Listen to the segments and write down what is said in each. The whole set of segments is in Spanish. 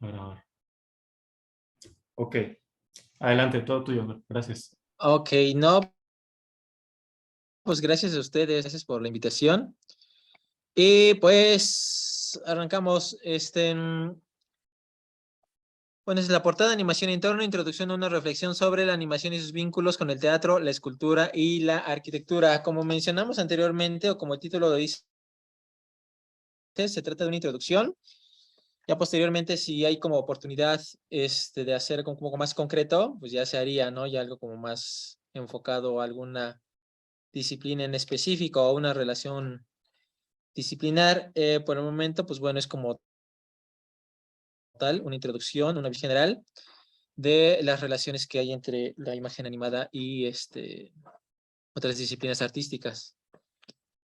A ver, a ver. Ok, adelante, todo tuyo. Gracias. Ok, no, pues gracias a ustedes, gracias por la invitación. Y pues arrancamos. Bueno, es la portada de Animación en Torno, introducción a una reflexión sobre la animación y sus vínculos con el teatro, la escultura y la arquitectura. Como mencionamos anteriormente, o como el título lo dice, se trata de una introducción. Ya posteriormente, si hay como oportunidad de hacer como un poco más concreto, pues ya se haría, ¿no? Ya algo como más enfocado a alguna disciplina en específico o una relación disciplinar. Por el momento, pues bueno, es como tal, una introducción, una visión general de las relaciones que hay entre la imagen animada y otras disciplinas artísticas.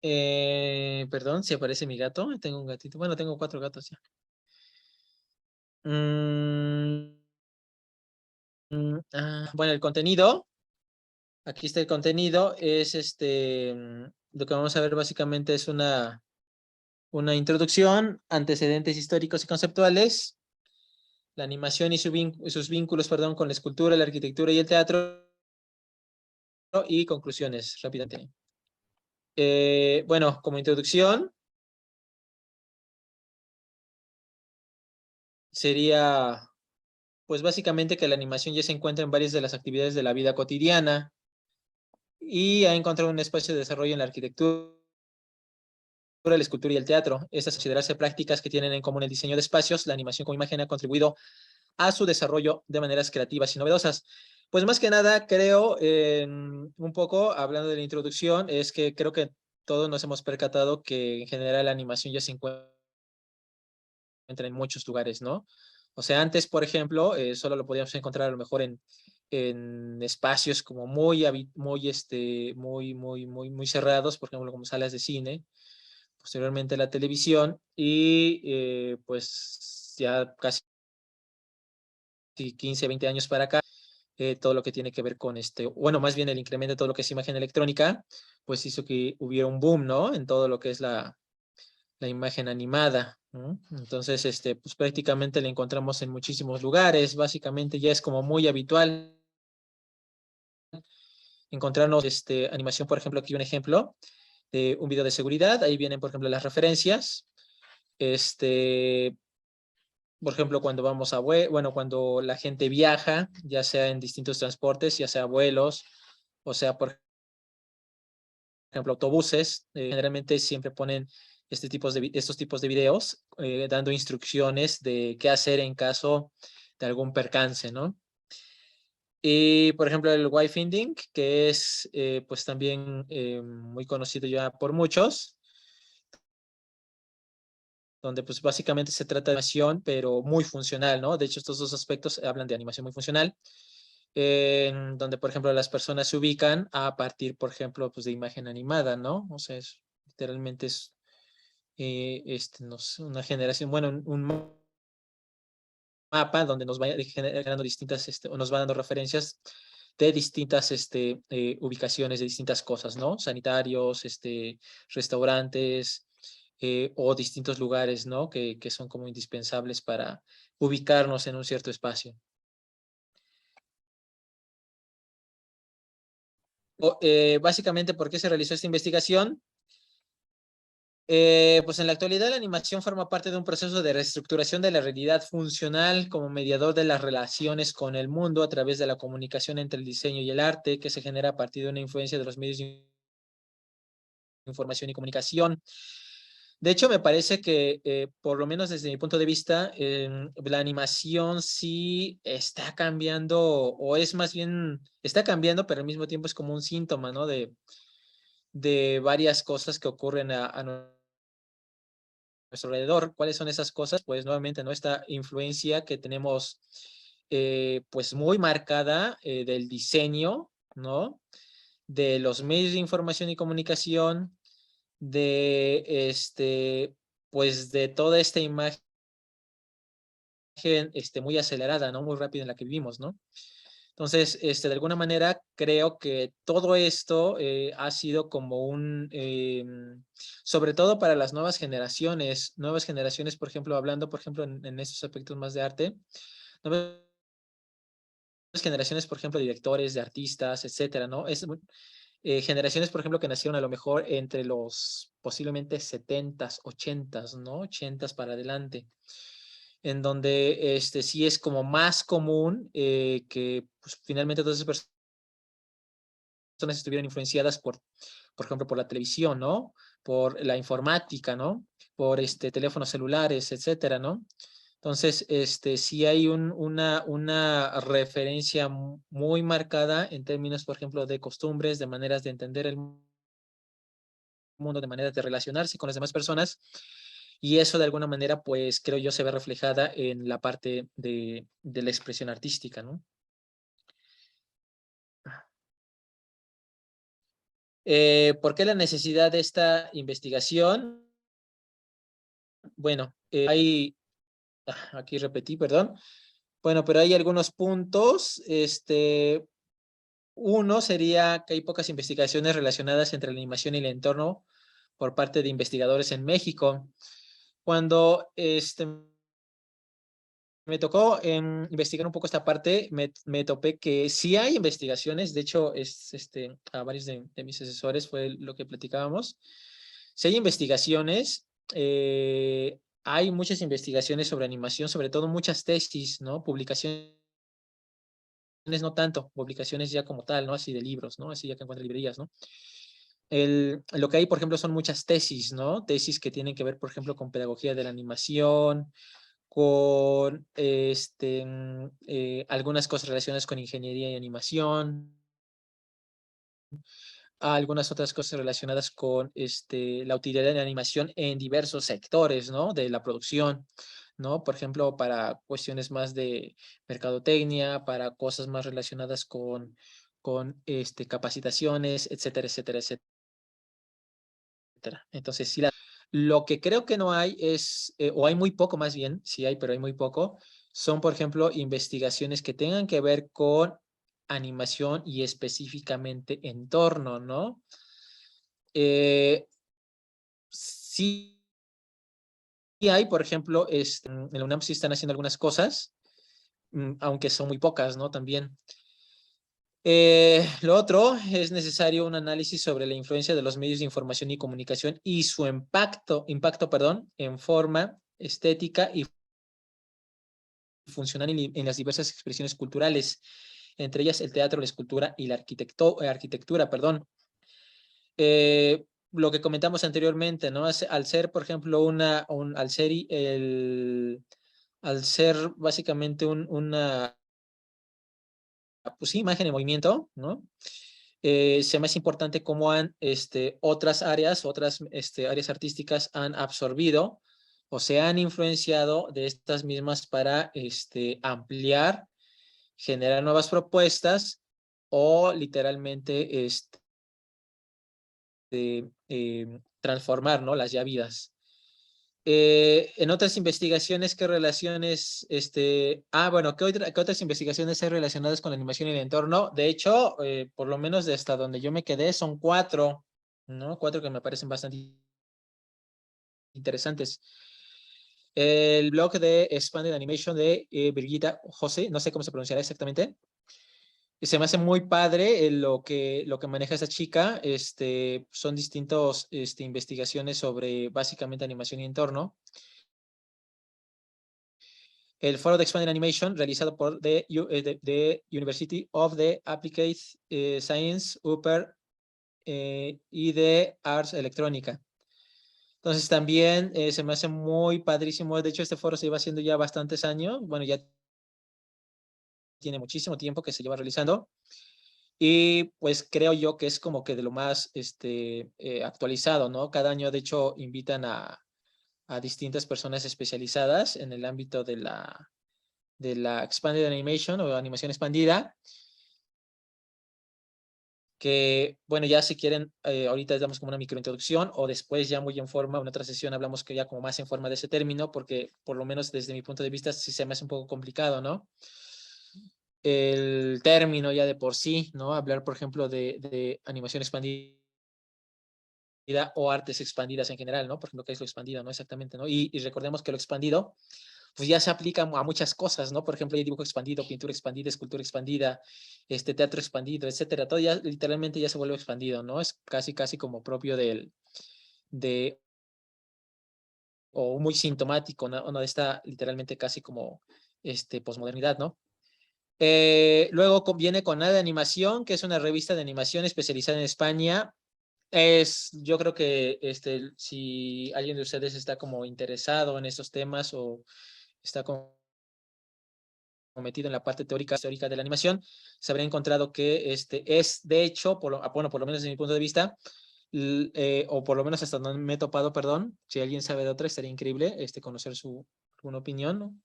Perdón, si aparece mi gato. Tengo un gatito. Bueno, tengo 4 gatos ya. Mm, bueno, el contenido. Aquí está el contenido. Es lo que vamos a ver básicamente es una introducción, antecedentes históricos y conceptuales, la animación y sus vínculos, perdón, con la escultura, la arquitectura y el teatro, y conclusiones rápidamente. Bueno, como introducción, sería, pues básicamente que la animación ya se encuentra en varias de las actividades de la vida cotidiana y ha encontrado un espacio de desarrollo en la arquitectura, la escultura y el teatro. Estas considerarse prácticas que tienen en común el diseño de espacios, la animación como imagen ha contribuido a su desarrollo de maneras creativas y novedosas. Pues más que nada, creo, un poco hablando de la introducción, es que creo que todos nos hemos percatado que en general la animación ya se encuentra en muchos lugares, ¿no? O sea, antes, por ejemplo, solo lo podíamos encontrar a lo mejor en espacios como muy cerrados, por ejemplo, como salas de cine, posteriormente la televisión y pues ya casi 15, 20 años para acá, todo lo que tiene que ver con bueno, más bien el incremento de todo lo que es imagen electrónica, pues hizo que hubiera un boom, ¿no? En todo lo que es la imagen animada, ¿no? Entonces, pues prácticamente la encontramos en muchísimos lugares, básicamente ya es como muy habitual encontrarnos animación, por ejemplo, aquí un ejemplo de un video de seguridad, ahí vienen, por ejemplo, las referencias, este, por ejemplo, cuando vamos a, bueno, cuando la gente viaja, ya sea en distintos transportes, ya sea vuelos, o sea, por ejemplo, autobuses, generalmente siempre ponen estos tipos de videos dando instrucciones de qué hacer en caso de algún percance, ¿no? Y, por ejemplo, el wayfinding, que es pues también muy conocido ya por muchos, donde pues básicamente se trata de animación, pero muy funcional, ¿no? De hecho, estos dos aspectos hablan de animación muy funcional, en donde, por ejemplo, las personas se ubican a partir, por ejemplo, pues de imagen animada, ¿no? O sea, literalmente es no sé, una generación, bueno, un mapa donde nos va generando distintas, o nos va dando referencias de distintas ubicaciones de distintas cosas, ¿no? Sanitarios, restaurantes o distintos lugares, ¿no? Que son como indispensables para ubicarnos en un cierto espacio. Básicamente, ¿por qué se realizó esta investigación? Pues en la actualidad la animación forma parte de un proceso de reestructuración de la realidad funcional como mediador de las relaciones con el mundo a través de la comunicación entre el diseño y el arte que se genera a partir de una influencia de los medios de información y comunicación. De hecho, me parece que, por lo menos desde mi punto de vista, la animación sí está cambiando, o es más bien, está cambiando, pero al mismo tiempo es como un síntoma, ¿no? De varias cosas que ocurren a nuestro alrededor. ¿Cuáles son esas cosas? Pues nuevamente, ¿no? Esta influencia que tenemos, pues muy marcada del diseño, ¿no? De los medios de información y comunicación, de pues de toda esta imagen muy acelerada, ¿no? Muy rápida en la que vivimos, ¿no? Entonces, de alguna manera, creo que todo esto ha sido como sobre todo para las nuevas generaciones, por ejemplo, hablando, por ejemplo, en estos aspectos más de arte, nuevas generaciones, por ejemplo, de directores, de artistas, etcétera, ¿no? Generaciones, por ejemplo, que nacieron a lo mejor entre los posiblemente 70s, 80s, ¿no? 80s para adelante, en donde sí es como más común que pues, finalmente todas esas personas estuvieran influenciadas por ejemplo, por la televisión, ¿no? Por la informática, ¿no? Por teléfonos celulares, etcétera, ¿no? Entonces, sí hay una referencia muy marcada en términos, por ejemplo, de costumbres, de maneras de entender el mundo, de maneras de relacionarse con las demás personas. Y eso, de alguna manera, pues, creo yo, se ve reflejada en la parte de la expresión artística, ¿no? ¿Por qué la necesidad de esta investigación? Bueno, aquí repetí, perdón. Bueno, pero hay algunos puntos. Uno sería que hay pocas investigaciones relacionadas entre la animación y el entorno por parte de investigadores en México. Cuando me tocó investigar un poco esta parte, me topé que sí hay investigaciones, de hecho, a varios de mis asesores fue lo que platicábamos. Sí hay investigaciones, hay muchas investigaciones sobre animación, sobre todo muchas tesis, ¿no? Publicaciones no tanto, publicaciones ya como tal, ¿no? Así de libros, ¿no? Así ya que encuentran librerías, ¿no? Lo que hay, por ejemplo, son muchas tesis, ¿no? Tesis que tienen que ver, por ejemplo, con pedagogía de la animación, con algunas cosas relacionadas con ingeniería y animación, algunas otras cosas relacionadas con la utilidad de la animación en diversos sectores, ¿no? De la producción, ¿no? Por ejemplo, para cuestiones más de mercadotecnia, para cosas más relacionadas con capacitaciones, etcétera, etcétera, etcétera. Entonces, sí, lo que creo que no hay es, o hay muy poco más bien, sí hay, pero hay muy poco, son, por ejemplo, investigaciones que tengan que ver con animación y específicamente entorno, ¿no? Sí hay, por ejemplo, en la UNAM sí están haciendo algunas cosas, aunque son muy pocas, ¿no? También. Lo otro es necesario un análisis sobre la influencia de los medios de información y comunicación y su impacto, perdón, en forma, estética y funcional en las diversas expresiones culturales, entre ellas el teatro, la escultura y la arquitectura, perdón. Lo que comentamos anteriormente, ¿no? Al ser, por ejemplo, al ser básicamente una pues sí, imagen en movimiento, ¿no? Se me hace importante cómo otras áreas artísticas han absorbido o se han influenciado de estas mismas para ampliar, generar nuevas propuestas o literalmente transformar, ¿no? Las ya habidas. En otras investigaciones, ¿qué relaciones, bueno, ¿qué otras investigaciones hay relacionadas con la animación y el entorno? De hecho, por lo menos de hasta donde yo me quedé, son 4, ¿no? 4 que me parecen bastante interesantes. El blog de Expanded Animation de Birgitta Jose, no sé cómo se pronunciará exactamente. Se me hace muy padre lo que maneja esa chica. Son distintos investigaciones sobre básicamente animación y entorno. El foro de Expanded Animation realizado por the University of the Applied Science, UPER y de Arts Electrónica. Entonces también se me hace muy padrísimo. De hecho, este foro se lleva haciendo ya bastantes años. Bueno, ya tiene muchísimo tiempo que se lleva realizando. Y pues creo yo que es como que de lo más actualizado, ¿no? Cada año, de hecho, invitan a distintas personas especializadas en el ámbito de la Expanded Animation o animación expandida, que, bueno, ya si quieren, ahorita les damos como una microintroducción o después ya muy en forma, en otra sesión hablamos que ya como más en forma de ese término, porque por lo menos desde mi punto de vista sí se me hace un poco complicado, ¿no? el término ya de por sí, ¿no? Hablar, por ejemplo, de animación expandida o artes expandidas en general, ¿no? Por ejemplo, ¿qué es lo expandido, no? Exactamente, ¿no? Y recordemos que lo expandido, pues ya se aplica a muchas cosas, ¿no? Por ejemplo, hay dibujo expandido, pintura expandida, escultura expandida, teatro expandido, etcétera. Todo ya literalmente ya se vuelve expandido, ¿no? Es casi como propio de, o muy sintomático, ¿no? De esta literalmente casi como, posmodernidad, ¿no? Luego viene con Nada de Animación, que es una revista de animación especializada en España. Yo creo que si alguien de ustedes está como interesado en estos temas o está como metido en la parte teórica histórica de la animación, se habrá encontrado que es, de hecho, bueno, por lo menos desde mi punto de vista, o por lo menos hasta donde me he topado, perdón, si alguien sabe de otra, estaría increíble conocer alguna opinión, ¿no?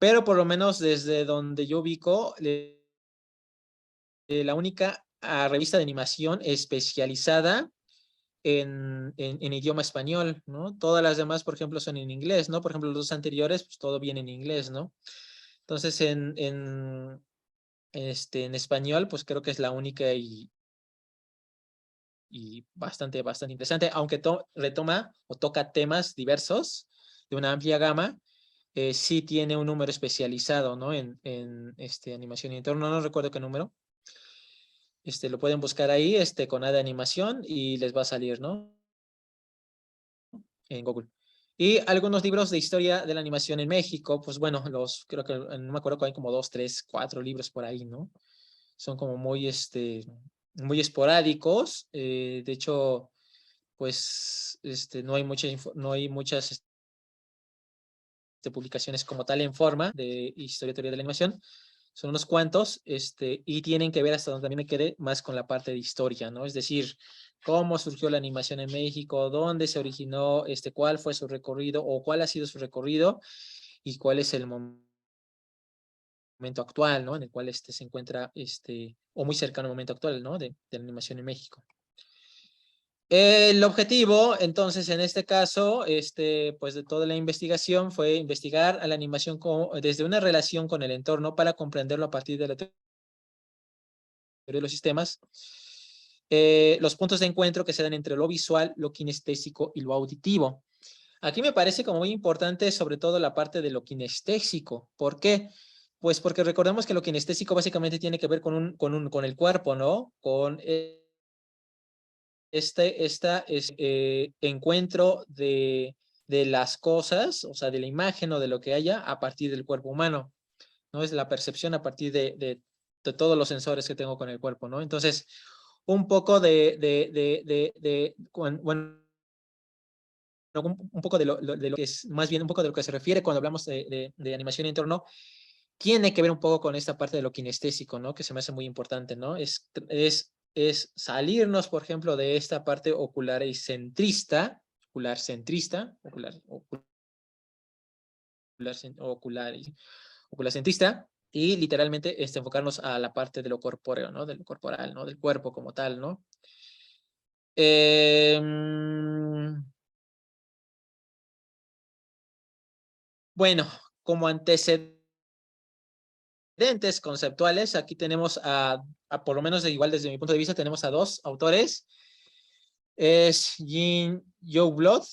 Pero por lo menos desde donde yo ubico, la única revista de animación especializada en idioma español, ¿no? Todas las demás, por ejemplo, son en inglés, ¿no? Por ejemplo, los dos anteriores, pues todo viene en inglés, ¿no? Entonces, en español, pues creo que es la única y bastante interesante, aunque retoma o toca temas diversos de una amplia gama, sí tiene un número especializado, ¿no? En animación y entorno, no recuerdo qué número. Lo pueden buscar ahí, con Nada de Animación y les va a salir, ¿no? En Google. Y algunos libros de historia de la animación en México, pues bueno, creo que no me acuerdo, hay como 2, 3, 4 libros por ahí, ¿no? Son como muy esporádicos. De hecho, pues, no hay muchas publicaciones como tal en forma de historia teoría de la animación. Son unos cuantos, y tienen que ver hasta donde también me quedé más con la parte de historia, ¿no? Es decir, cómo surgió la animación en México, dónde se originó, cuál fue su recorrido o cuál ha sido su recorrido y cuál es el momento actual, ¿no? En el cual se encuentra, o muy cercano al momento actual, ¿no? De la animación en México. El objetivo, entonces, en este caso, pues de toda la investigación fue investigar a la animación desde una relación con el entorno para comprenderlo a partir de la teoría de los sistemas, los puntos de encuentro que se dan entre lo visual, lo kinestésico y lo auditivo. Aquí me parece como muy importante sobre todo la parte de lo kinestésico. ¿Por qué? Pues porque recordemos que lo kinestésico básicamente tiene que ver con el cuerpo, ¿no? Con encuentro de las cosas, o sea, de la imagen o de lo que haya a partir del cuerpo humano, ¿no? Es la percepción a partir de todos los sensores que tengo con el cuerpo, ¿no? Entonces, un poco bueno, un poco de lo que es, más bien un poco de lo que se refiere cuando hablamos de animación en entorno, tiene que ver un poco con esta parte de lo kinestésico, ¿no? Que se me hace muy importante, ¿no? Es salirnos, por ejemplo, de esta parte ocular-centrista, ocular-centrista, y literalmente enfocarnos a la parte de lo corpóreo, ¿no? De lo corporal, ¿no? Del cuerpo como tal, ¿no? Bueno, como antecedentes conceptuales, aquí tenemos por lo menos igual desde mi punto de vista, tenemos a dos autores. Es Jean Joublot,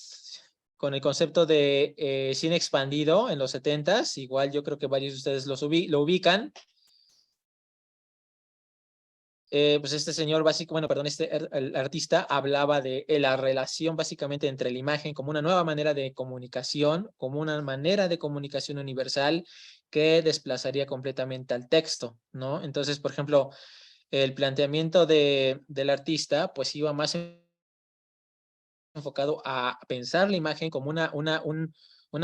con el concepto de cine expandido en los 70s. Igual yo creo que varios de ustedes lo ubican. Pues este señor bueno, perdón, el artista hablaba de la relación básicamente entre la imagen como una nueva manera de comunicación, como una manera de comunicación universal que desplazaría completamente al texto, ¿no? Entonces, por ejemplo, el planteamiento del artista pues iba más enfocado a pensar la imagen como una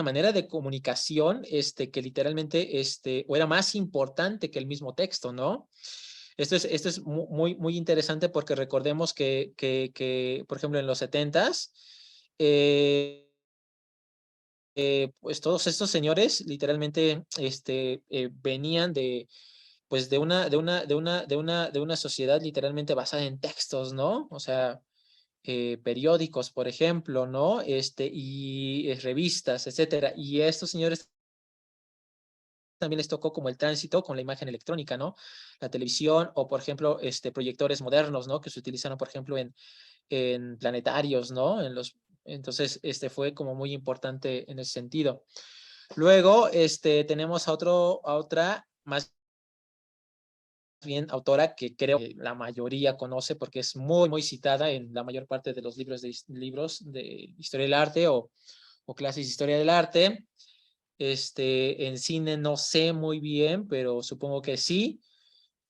manera de comunicación que literalmente o era más importante que el mismo texto, ¿no? Esto es muy interesante porque recordemos que por ejemplo, en los 70s, pues todos estos señores literalmente venían pues de una sociedad literalmente basada en textos, ¿no? O sea, periódicos, por ejemplo, ¿no? Y revistas, etcétera. Y estos señores también les tocó como el tránsito con la imagen electrónica, ¿no? La televisión o, por ejemplo, proyectores modernos, ¿no? Que se utilizaron, por ejemplo, en planetarios, ¿no? Entonces, fue como muy importante en ese sentido. Luego, tenemos a otra más bien autora que creo que la mayoría conoce porque es muy, muy citada en la mayor parte de los libros de historia del arte o clases de historia del arte. En cine no sé muy bien, pero supongo que sí.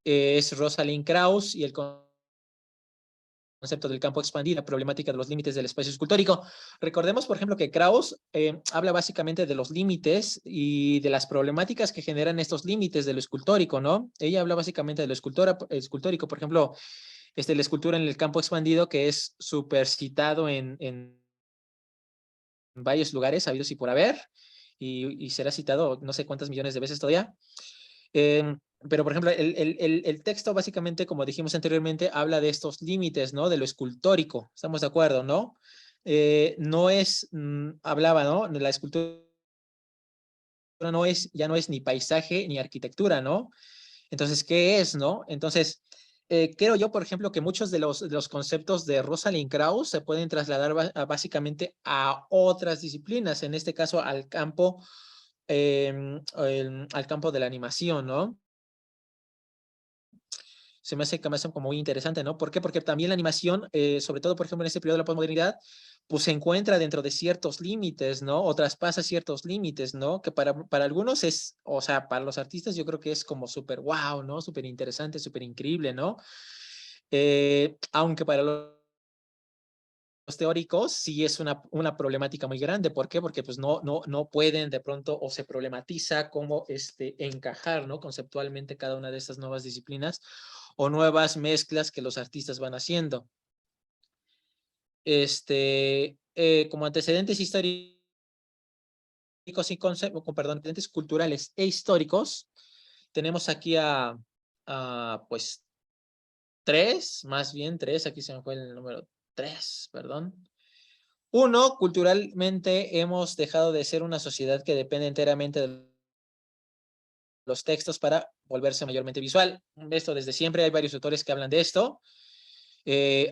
Es Rosalind Krauss y el concepto del campo expandido, la problemática de los límites del espacio escultórico. Recordemos, por ejemplo, que Krauss habla básicamente de los límites y de las problemáticas que generan estos límites de lo escultórico, ¿no? Ella habla básicamente de lo escultórico, por ejemplo, la escultura en el campo expandido, que es súper citado en varios lugares, habidos y por haber, y será citado no sé cuántas millones de veces todavía. Pero, por ejemplo, el texto básicamente, como dijimos anteriormente, habla de estos límites, ¿no? De lo escultórico, estamos de acuerdo, ¿no? No es, hablaba, ¿no? La escultura ya no es ni paisaje ni arquitectura, ¿no? Entonces, ¿qué es, no? Entonces, creo yo, por ejemplo, que muchos de los conceptos de Rosalind Krauss se pueden trasladar básicamente a otras disciplinas, en este caso al campo al campo de la animación, ¿no? Se me hace como muy interesante, ¿no? ¿Por qué? Porque también la animación, sobre todo, por ejemplo, en este periodo de la posmodernidad, pues se encuentra dentro de ciertos límites, ¿no? O traspasa ciertos límites, ¿no? Que para algunos es, o sea, para los artistas yo creo que es como súper wow, ¿no? Súper interesante, súper increíble, ¿no? Aunque para los teóricos sí es una problemática muy grande. ¿Por qué? Porque pues no pueden de pronto o se problematiza cómo encajar, ¿no? Conceptualmente cada una de estas nuevas disciplinas o nuevas mezclas que los artistas van haciendo. Como antecedentes históricos y perdón, antecedentes culturales e históricos, tenemos aquí pues más bien tres, aquí se me fue el número 3, perdón. Uno, culturalmente hemos dejado de ser una sociedad que depende enteramente de los textos para volverse mayormente visual. Esto desde siempre, hay varios autores que hablan de esto.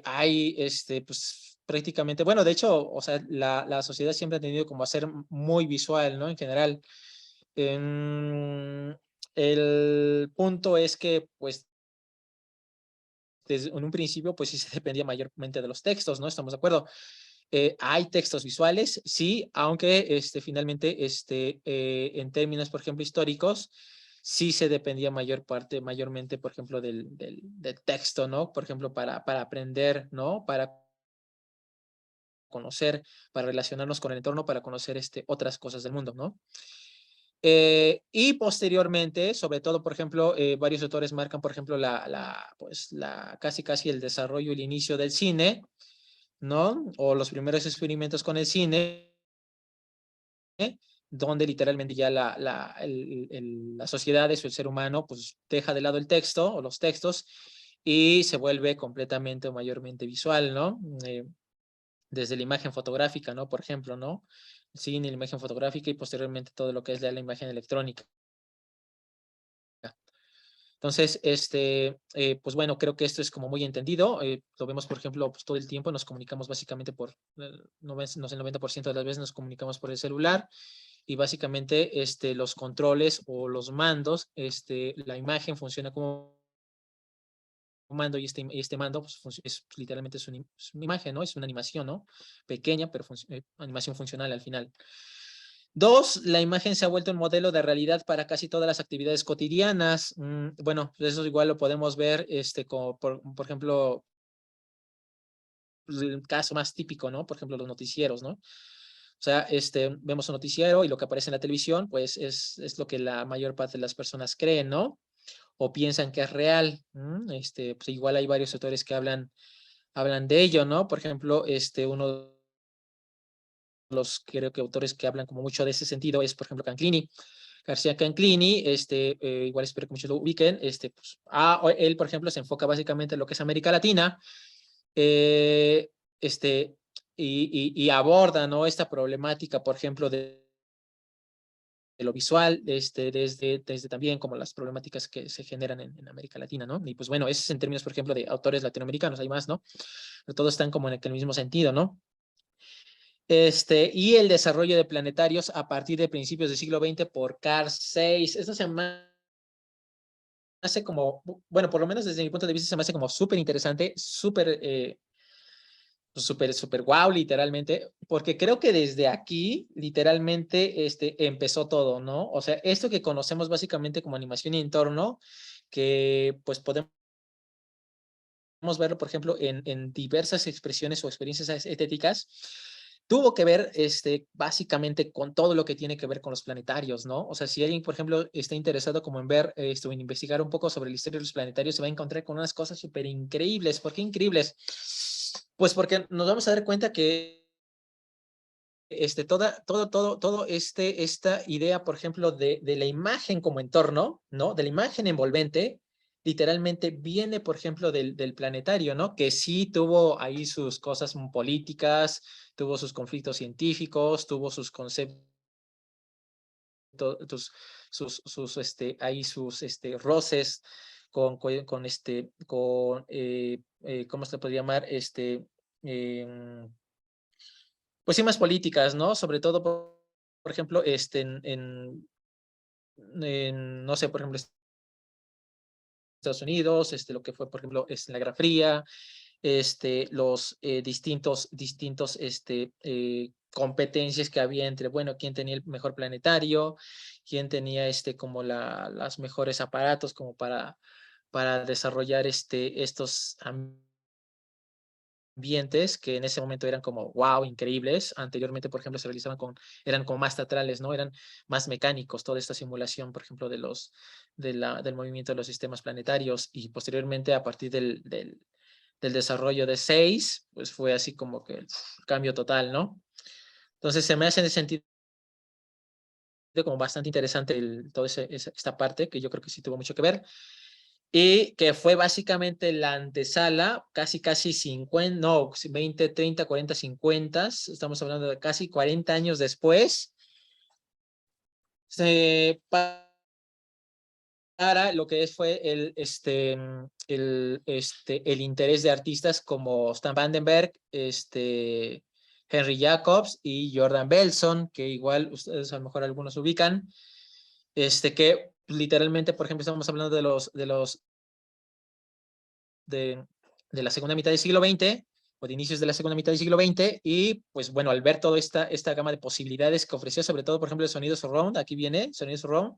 Hay, pues prácticamente, bueno, de hecho, o sea, la sociedad siempre ha tenido como a ser muy visual, ¿no? En general. El punto es que, pues, desde en un principio, pues sí se dependía mayormente de los textos, ¿no? Estamos de acuerdo. Hay textos visuales, sí, aunque finalmente, en términos, por ejemplo, históricos, sí se dependía mayormente, por ejemplo, del texto, ¿no? Por ejemplo, para aprender, ¿no? Para conocer, para relacionarnos con el entorno, para conocer otras cosas del mundo, ¿no? Y posteriormente, sobre todo, por ejemplo, varios autores marcan, por ejemplo, pues casi el desarrollo y el inicio del cine, ¿no? O los primeros experimentos con el cine, donde literalmente ya las sociedades o el ser humano pues deja de lado el texto o los textos y se vuelve completamente o mayormente visual, ¿no? Desde la imagen fotográfica, ¿no? Por ejemplo, ¿no? El cine, la imagen fotográfica y posteriormente todo lo que es la imagen electrónica. Entonces, pues bueno, creo que esto es como muy entendido. Lo vemos, por ejemplo, pues todo el tiempo nos comunicamos básicamente el 90% de las veces nos comunicamos por el celular y básicamente los controles o los mandos, la imagen funciona como un mando y este mando pues, literalmente es una imagen, ¿no? Es una animación, ¿no? Pequeña, pero animación funcional al final. Dos, la imagen se ha vuelto un modelo de realidad para casi todas las actividades cotidianas. Bueno, eso igual lo podemos ver, como por ejemplo, el caso más típico, ¿no? Por ejemplo, los noticieros, ¿no? O sea, vemos un noticiero y lo que aparece en la televisión, pues es lo que la mayor parte de las personas creen, ¿no? O piensan que es real. Pues igual hay varios autores que hablan de ello, ¿no? Por ejemplo, uno de los creo que autores que hablan como mucho de ese sentido es, por ejemplo, Canclini. García Canclini, igual espero que muchos lo ubiquen, pues, él, por ejemplo, se enfoca básicamente en lo que es América Latina, eh, este, y aborda, ¿no? Esta problemática, por ejemplo, lo visual, desde también como las problemáticas que se generan en América Latina, ¿no? Y pues bueno, eso es en términos, por ejemplo, de autores latinoamericanos, hay más, ¿no? Pero todos están como en el mismo sentido, ¿no? Y el desarrollo de planetarios a partir de principios del siglo XX por Carl Zeiss. Esto se me hace como, bueno, por lo menos desde mi punto de vista se me hace como súper interesante, súper guau, literalmente, porque creo que desde aquí, literalmente, empezó todo, ¿no? O sea, esto que conocemos básicamente como animación y entorno, que pues podemos verlo, por ejemplo, en diversas expresiones o experiencias estéticas, tuvo que ver básicamente con todo lo que tiene que ver con los planetarios, ¿no? O sea, si alguien, por ejemplo, está interesado como en ver esto, en investigar un poco sobre la historia de los planetarios, se va a encontrar con unas cosas súper increíbles. ¿Por qué increíbles? Pues porque nos vamos a dar cuenta que esta idea, por ejemplo, de la imagen como entorno, ¿no? De la imagen envolvente, literalmente viene, por ejemplo, del planetario, ¿no? Que sí tuvo ahí sus cosas políticas, tuvo sus conflictos científicos, tuvo sus conceptos, ahí sus roces ¿cómo se puede llamar? Em, pues sí, más políticas, ¿no? Sobre todo, por ejemplo, no sé, por ejemplo, Estados Unidos, lo que fue, por ejemplo, la Guerra Fría, los distintos competencias que había entre, bueno, quién tenía el mejor planetario, quién tenía como las mejores aparatos como para desarrollar estos ambientes que en ese momento eran como wow, increíbles. Anteriormente, por ejemplo, se realizaban eran como más teatrales, ¿no? Eran más mecánicos, toda esta simulación, por ejemplo, del movimiento de los sistemas planetarios, y posteriormente a partir del desarrollo de 6, pues fue así como que el cambio total, ¿no? Entonces se me hace en ese sentido como bastante interesante toda esta parte, que yo creo que sí tuvo mucho que ver, y que fue básicamente la antesala, casi 50, no, 20, 30, 40, 50, estamos hablando de casi 40 años después, para lo que fue el interés de artistas como Stan Vandenberg, Henry Jacobs y Jordan Belson, que igual ustedes a lo mejor algunos ubican, que literalmente, por ejemplo, estamos hablando de la segunda mitad del siglo XX, o de inicios de la segunda mitad del siglo XX, y pues bueno, al ver toda esta gama de posibilidades que ofreció, sobre todo, por ejemplo, el sonido surround, aquí viene, sonido surround,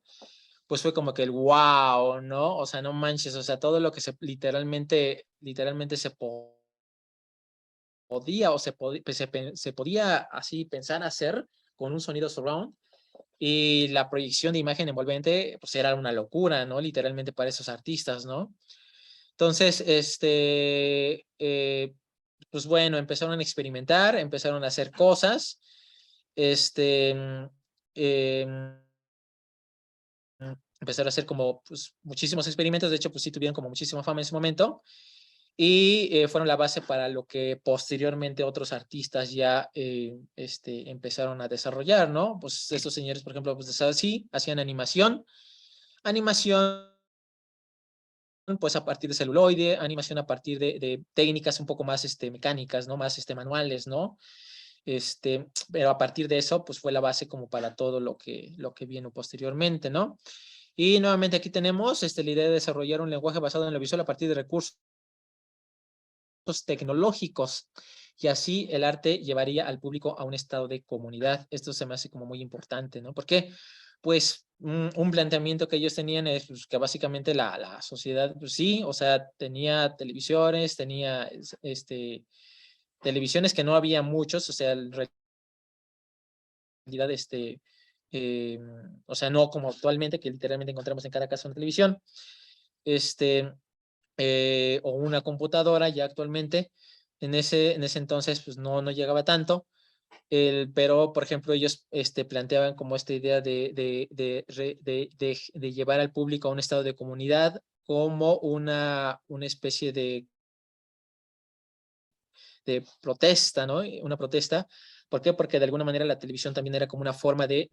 pues fue como que el wow, ¿no? O sea, no manches, o sea, todo lo que literalmente se podía o se podía así pensar hacer con un sonido surround, y la proyección de imagen envolvente, pues era una locura, ¿no? Literalmente para esos artistas, ¿no? Entonces, pues bueno, empezaron a experimentar, empezaron a hacer cosas, em, empezaron a hacer como pues, muchísimos experimentos, de hecho, pues sí tuvieron como muchísima fama en ese momento, y fueron la base para lo que posteriormente otros artistas ya empezaron a desarrollar, ¿no? Pues estos señores, por ejemplo, pues sí, hacían animación pues a partir de celuloide, animación a partir de técnicas un poco más mecánicas, ¿no? Más manuales, ¿no? Pero a partir de eso, pues fue la base como para todo lo que vino posteriormente, ¿no? Y nuevamente aquí tenemos la idea de desarrollar un lenguaje basado en lo visual a partir de recursos tecnológicos, y así el arte llevaría al público a un estado de comunidad. Esto se me hace como muy importante, ¿no? Porque, pues, un planteamiento que ellos tenían es pues, que básicamente la sociedad, pues sí, o sea, tenía televisiones, tenía televisiones que no había muchos, o sea, en realidad, eh, o sea, no como actualmente, que literalmente encontramos en cada casa una televisión, o una computadora ya actualmente. En ese entonces, pues no llegaba tanto, pero, por ejemplo, ellos planteaban como esta idea de llevar al público a un estado de comunidad como una especie de protesta, ¿no? Una protesta ¿Por qué? Porque de alguna manera la televisión también era como una forma de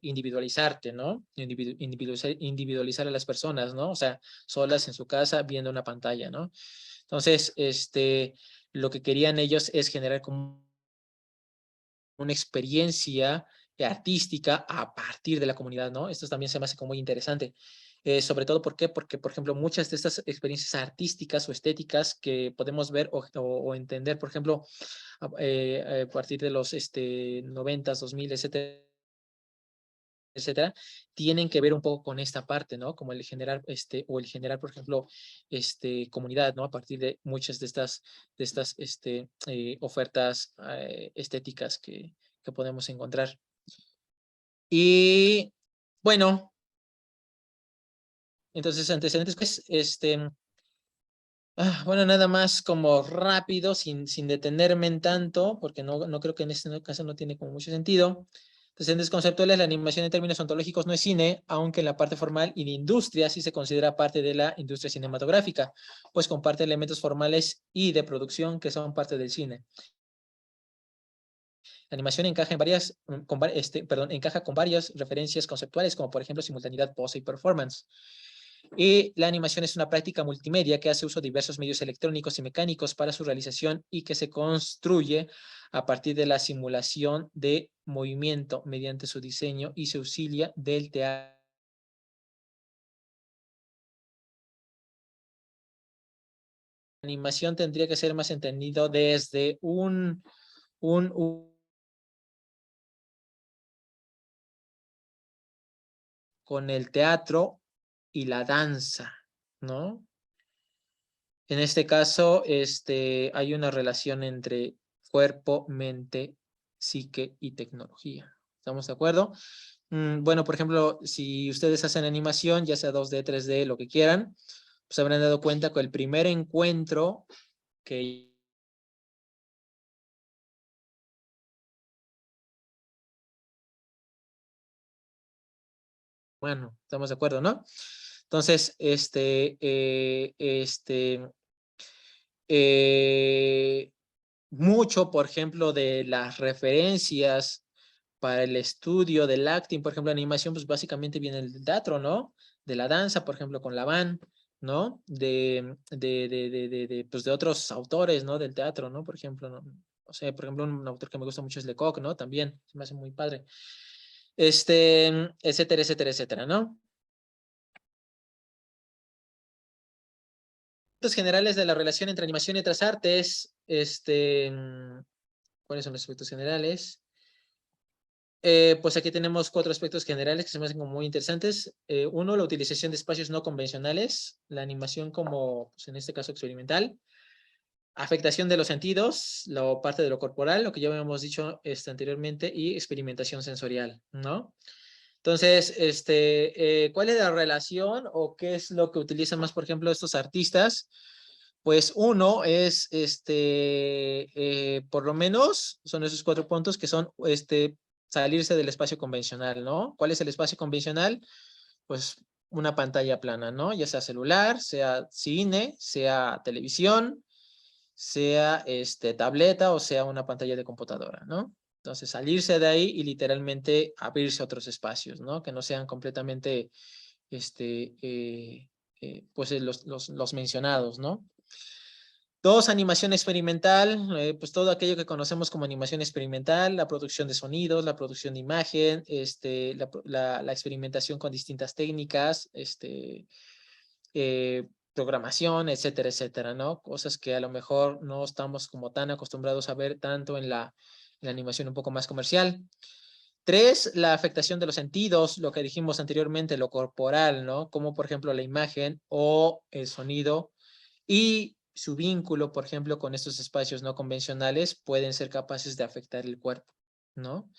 individualizarte, ¿no? Individualizar a las personas, ¿no? O sea, solas en su casa viendo una pantalla, ¿no? Entonces, lo que querían ellos es generar como una experiencia artística a partir de la comunidad, ¿no? Esto también se me hace como muy interesante. Sobre todo, ¿por qué? Porque, por ejemplo, muchas de estas experiencias artísticas o estéticas que podemos ver o entender, por ejemplo, a partir de los 90s, 2000, etcétera, tienen que ver un poco con esta parte, ¿no? Como el generar, por ejemplo, comunidad, ¿no? A partir de muchas de estas ofertas estéticas que podemos encontrar. Y bueno, entonces antecedentes, pues, bueno, nada más como rápido, sin detenerme en tanto, porque no creo que en este caso no tiene como mucho sentido. Antecedentes conceptuales, la animación en términos ontológicos no es cine, aunque en la parte formal y de industria sí se considera parte de la industria cinematográfica, pues comparte elementos formales y de producción que son parte del cine. La animación encaja en encaja con varias referencias conceptuales, como por ejemplo simultaneidad, pose y performance. Y la animación es una práctica multimedia que hace uso de diversos medios electrónicos y mecánicos para su realización y que se construye a partir de la simulación de movimiento mediante su diseño y se auxilia del teatro. La animación tendría que ser más entendido desde con el teatro y la danza, ¿no? En este caso, hay una relación entre cuerpo, mente, psique y tecnología. ¿Estamos de acuerdo? Bueno, por ejemplo, si ustedes hacen animación, ya sea 2D, 3D, lo que quieran, pues habrán dado cuenta que el primer encuentro que bueno, estamos de acuerdo, ¿no? Entonces, mucho, por ejemplo, de las referencias para el estudio del acting, por ejemplo, animación, pues básicamente viene del teatro, ¿no? De la danza, por ejemplo, con la van, ¿no? Pues de otros autores, ¿no? Del teatro, ¿no? Por ejemplo, ¿no? O sea, por ejemplo, un autor que me gusta mucho es Lecoq, ¿no? También, se me hace muy padre. Etcétera, etcétera, etcétera, ¿no? Aspectos generales de la relación entre animación y otras artes, ¿cuáles son los aspectos generales? Pues aquí tenemos 4 aspectos generales que se me hacen como muy interesantes. Uno, la utilización de espacios no convencionales, la animación como, pues en este caso, experimental. Afectación de los sentidos, la parte de lo corporal, lo que ya habíamos dicho anteriormente, y experimentación sensorial, ¿no? Entonces, ¿cuál es la relación o qué es lo que utilizan más, por ejemplo, estos artistas? Pues uno es, por lo menos, son esos 4 puntos que son, salirse del espacio convencional, ¿no? ¿Cuál es el espacio convencional? Pues una pantalla plana, ¿no? Ya sea celular, sea cine, sea televisión, sea tableta o sea una pantalla de computadora, ¿no? Entonces salirse de ahí y literalmente abrirse a otros espacios, ¿no? Que no sean completamente, pues los mencionados, ¿no? Dos, animación experimental, pues todo aquello que conocemos como animación experimental, la producción de sonidos, la producción de imagen, la experimentación con distintas técnicas, programación, etcétera, etcétera, ¿no? Cosas que a lo mejor no estamos como tan acostumbrados a ver tanto en la animación un poco más comercial. Tres, la afectación de los sentidos, lo que dijimos anteriormente, lo corporal, ¿no? Como por ejemplo la imagen o el sonido y su vínculo, por ejemplo, con estos espacios no convencionales pueden ser capaces de afectar el cuerpo, ¿no?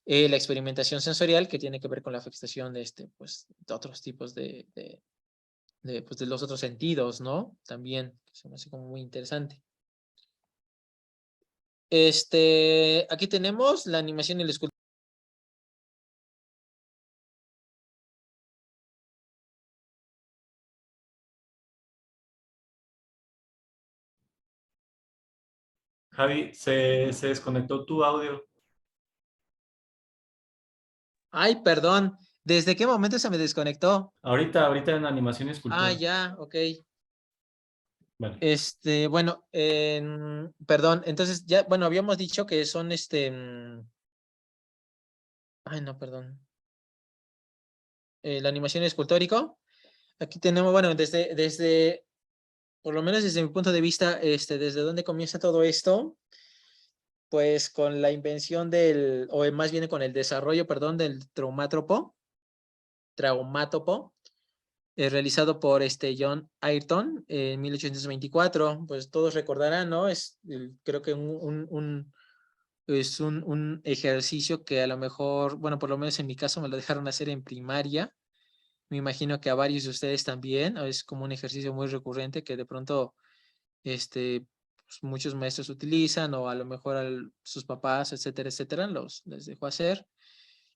La experimentación sensorial que tiene que ver con la afectación pues, de otros tipos pues, de los otros sentidos, ¿no? También se me hace como muy interesante. Aquí tenemos la animación y la escultura. Javi, se desconectó tu audio. Ay, perdón. ¿Desde qué momento se me desconectó? Ahorita en animación y Ah, escultura. ya, ok. Vale. Bueno, perdón, entonces ya, bueno, habíamos dicho que son ay, no, perdón. La animación escultórico. Aquí tenemos, bueno, por lo menos desde mi punto de vista, desde dónde comienza todo esto, pues con la invención o más bien con el desarrollo, perdón, del traumátopo, realizado por John Ayrton en 1824. Pues todos recordarán, ¿no? Creo que es un ejercicio que a lo mejor, bueno, por lo menos en mi caso me lo dejaron hacer en primaria. Me imagino que a varios de ustedes también. Es como un ejercicio muy recurrente que de pronto pues, muchos maestros utilizan o a lo mejor sus papás, etcétera, etcétera, les dejó hacer.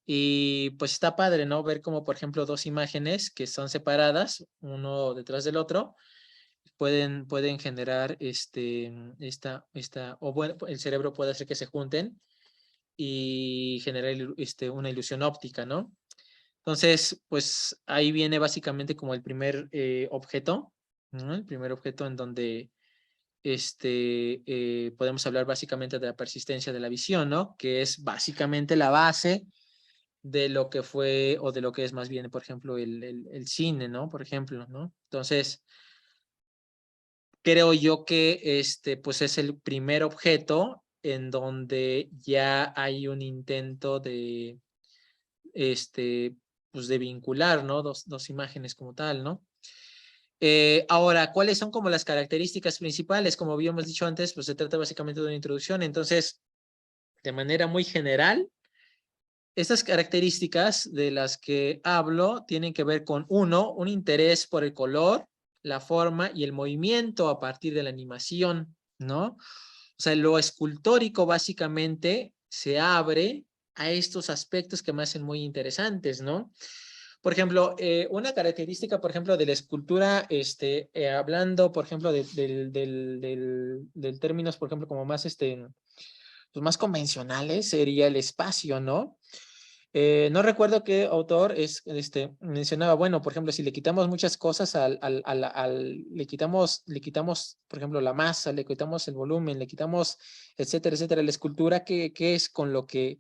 Y pues está padre, ¿no? Ver como, por ejemplo, dos imágenes que son separadas, uno detrás del otro, pueden generar o bueno, el cerebro puede hacer que se junten y generar una ilusión óptica, ¿no? Entonces, pues ahí viene básicamente como el primer objeto, ¿no? El primer objeto en donde podemos hablar básicamente de la persistencia de la visión, ¿no? Que es básicamente la base de lo que fue o de lo que es más bien, por ejemplo, el cine, ¿no? Por ejemplo, ¿no? Entonces, creo yo que pues es el primer objeto en donde ya hay un intento este, pues de vincular, ¿no? Dos imágenes como tal, ¿no? Ahora, ¿cuáles son como las características principales? Como habíamos dicho antes, pues se trata básicamente de una introducción. Entonces, de manera muy general, estas características de las que hablo tienen que ver con, uno, un interés por el color, la forma y el movimiento a partir de la animación, ¿no? O sea, lo escultórico básicamente se abre a estos aspectos que me hacen muy interesantes, ¿no? Por ejemplo, una característica, por ejemplo, de la escultura, hablando, por ejemplo, del términos, por ejemplo, como más, pues más convencionales, sería el espacio, ¿no? No recuerdo qué autor mencionaba, bueno, por ejemplo, si le quitamos muchas cosas le quitamos, por ejemplo, la masa, le quitamos el volumen, le quitamos, etcétera, etcétera, la escultura, ¿qué es con lo que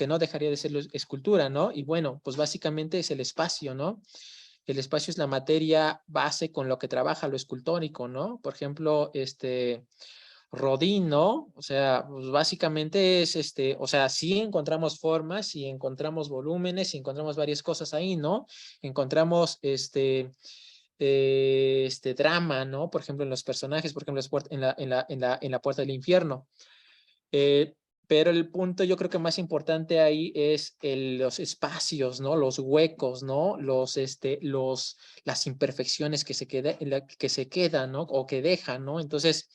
no dejaría de ser escultura, ¿no? Y bueno, pues básicamente es el espacio, ¿no? El espacio es la materia base con lo que trabaja lo escultórico, ¿no? Por ejemplo, Rodin, ¿no? O sea, pues básicamente es o sea, sí encontramos formas, sí encontramos volúmenes, sí encontramos varias cosas ahí, ¿no? Encontramos este drama, ¿no? Por ejemplo, en los personajes, por ejemplo, en la Puerta del Infierno. Eh, pero el punto yo creo que más importante ahí es los espacios, ¿no? Los huecos, ¿no? Las imperfecciones que se quedan, ¿no? O que dejan, ¿no? Entonces,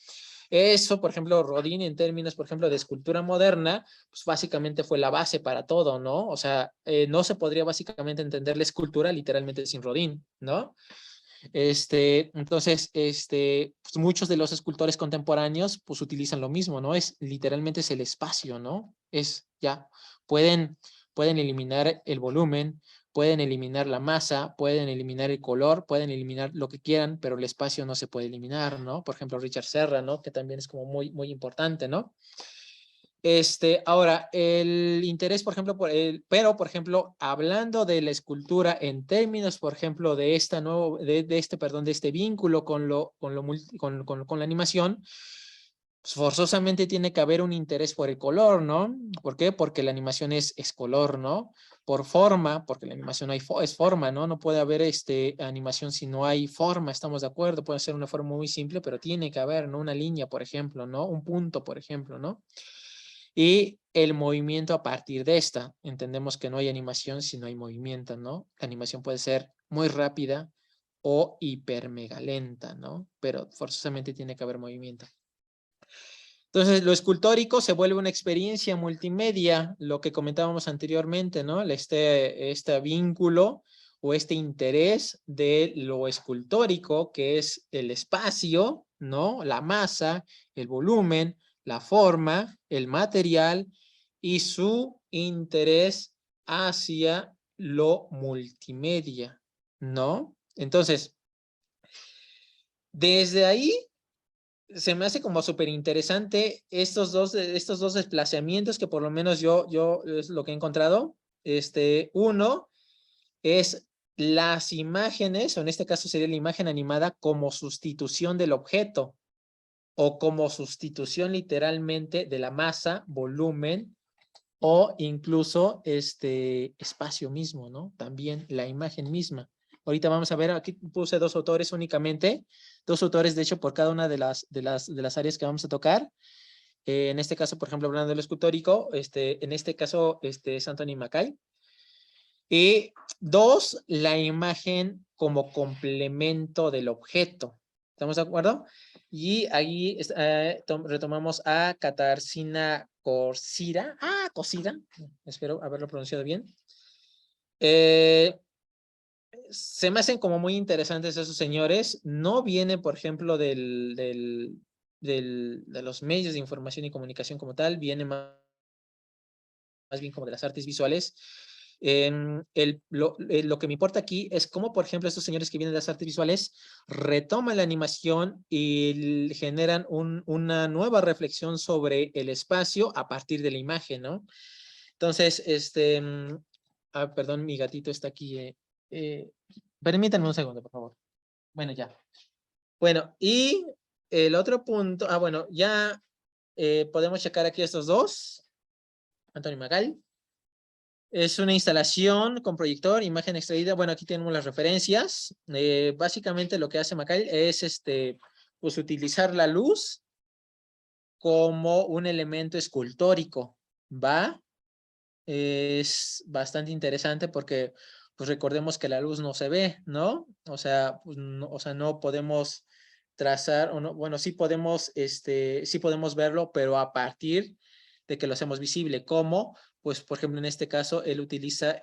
eso, por ejemplo, Rodin en términos, por ejemplo, de escultura moderna, pues básicamente fue la base para todo, ¿no? O sea, no se podría básicamente entender la escultura literalmente sin Rodin, ¿no? Entonces, pues muchos de los escultores contemporáneos, pues utilizan lo mismo, ¿no? Literalmente es el espacio, ¿no? Pueden, pueden eliminar el volumen, pueden eliminar la masa, pueden eliminar el color, pueden eliminar lo que quieran, pero el espacio no se puede eliminar, ¿no? Por ejemplo, Richard Serra, ¿no? Que también es como muy, muy importante, ¿no? Ahora, el interés, por ejemplo, pero, por ejemplo, hablando de la escultura en términos, por ejemplo, de este vínculo con la animación, pues forzosamente tiene que haber un interés por el color, ¿no? ¿Por qué? Porque la animación es color, ¿no? Por forma, porque la animación es forma, ¿no? No puede haber animación si no hay forma, estamos de acuerdo, puede ser una forma muy simple, pero tiene que haber, ¿no? Una línea, por ejemplo, ¿no? Un punto, por ejemplo, ¿no? Y el movimiento a partir de esta. Entendemos que no hay animación si no hay movimiento, ¿no? La animación puede ser muy rápida o hiper mega lenta, ¿no? Pero forzosamente tiene que haber movimiento. Entonces, lo escultórico se vuelve una experiencia multimedia, lo que comentábamos anteriormente, ¿no? Este vínculo o este interés de lo escultórico, que es el espacio, ¿no? La masa, el volumen, la forma, el material y su interés hacia lo multimedia, ¿no? Entonces, desde ahí se me hace como súper interesante estos dos desplazamientos que por lo menos yo es lo que he encontrado. Uno es las imágenes, o en este caso sería la imagen animada como sustitución del objeto o como sustitución literalmente de la masa, volumen o incluso espacio mismo, ¿no? También la imagen misma. Ahorita vamos a ver, aquí puse dos autores únicamente, dos autores de hecho por cada una de las áreas que vamos a tocar. En este caso, por ejemplo, hablando del escultórico, en este caso es Anthony Mackay. Y dos, la imagen como complemento del objeto. ¿Estamos de acuerdo? Y ahí retomamos a Katarzyna Korsira. Korsira. Espero haberlo pronunciado bien. Se me hacen como muy interesantes esos señores. No vienen, por ejemplo, de los medios de información y comunicación como tal. Vienen más bien como de las artes visuales. Lo que me importa aquí es cómo, por ejemplo, estos señores que vienen de las artes visuales retoman la animación y generan una nueva reflexión sobre el espacio a partir de la imagen, ¿no? Entonces, perdón, mi gatito está aquí. Permítanme un segundo, por favor. Bueno, ya. Bueno, y el otro punto, bueno, ya podemos checar aquí estos dos. Anthony Mackay. Es una instalación con proyector, imagen extraída. Bueno, aquí tenemos las referencias. Básicamente lo que hace Mackay es pues utilizar la luz como un elemento escultórico. ¿Va? Es bastante interesante porque pues recordemos que la luz no se ve, ¿no? O sea, pues, no podemos trazar, o no, bueno, sí podemos verlo, pero a partir de que lo hacemos visible. ¿Cómo? Pues, por ejemplo, en este caso, él utiliza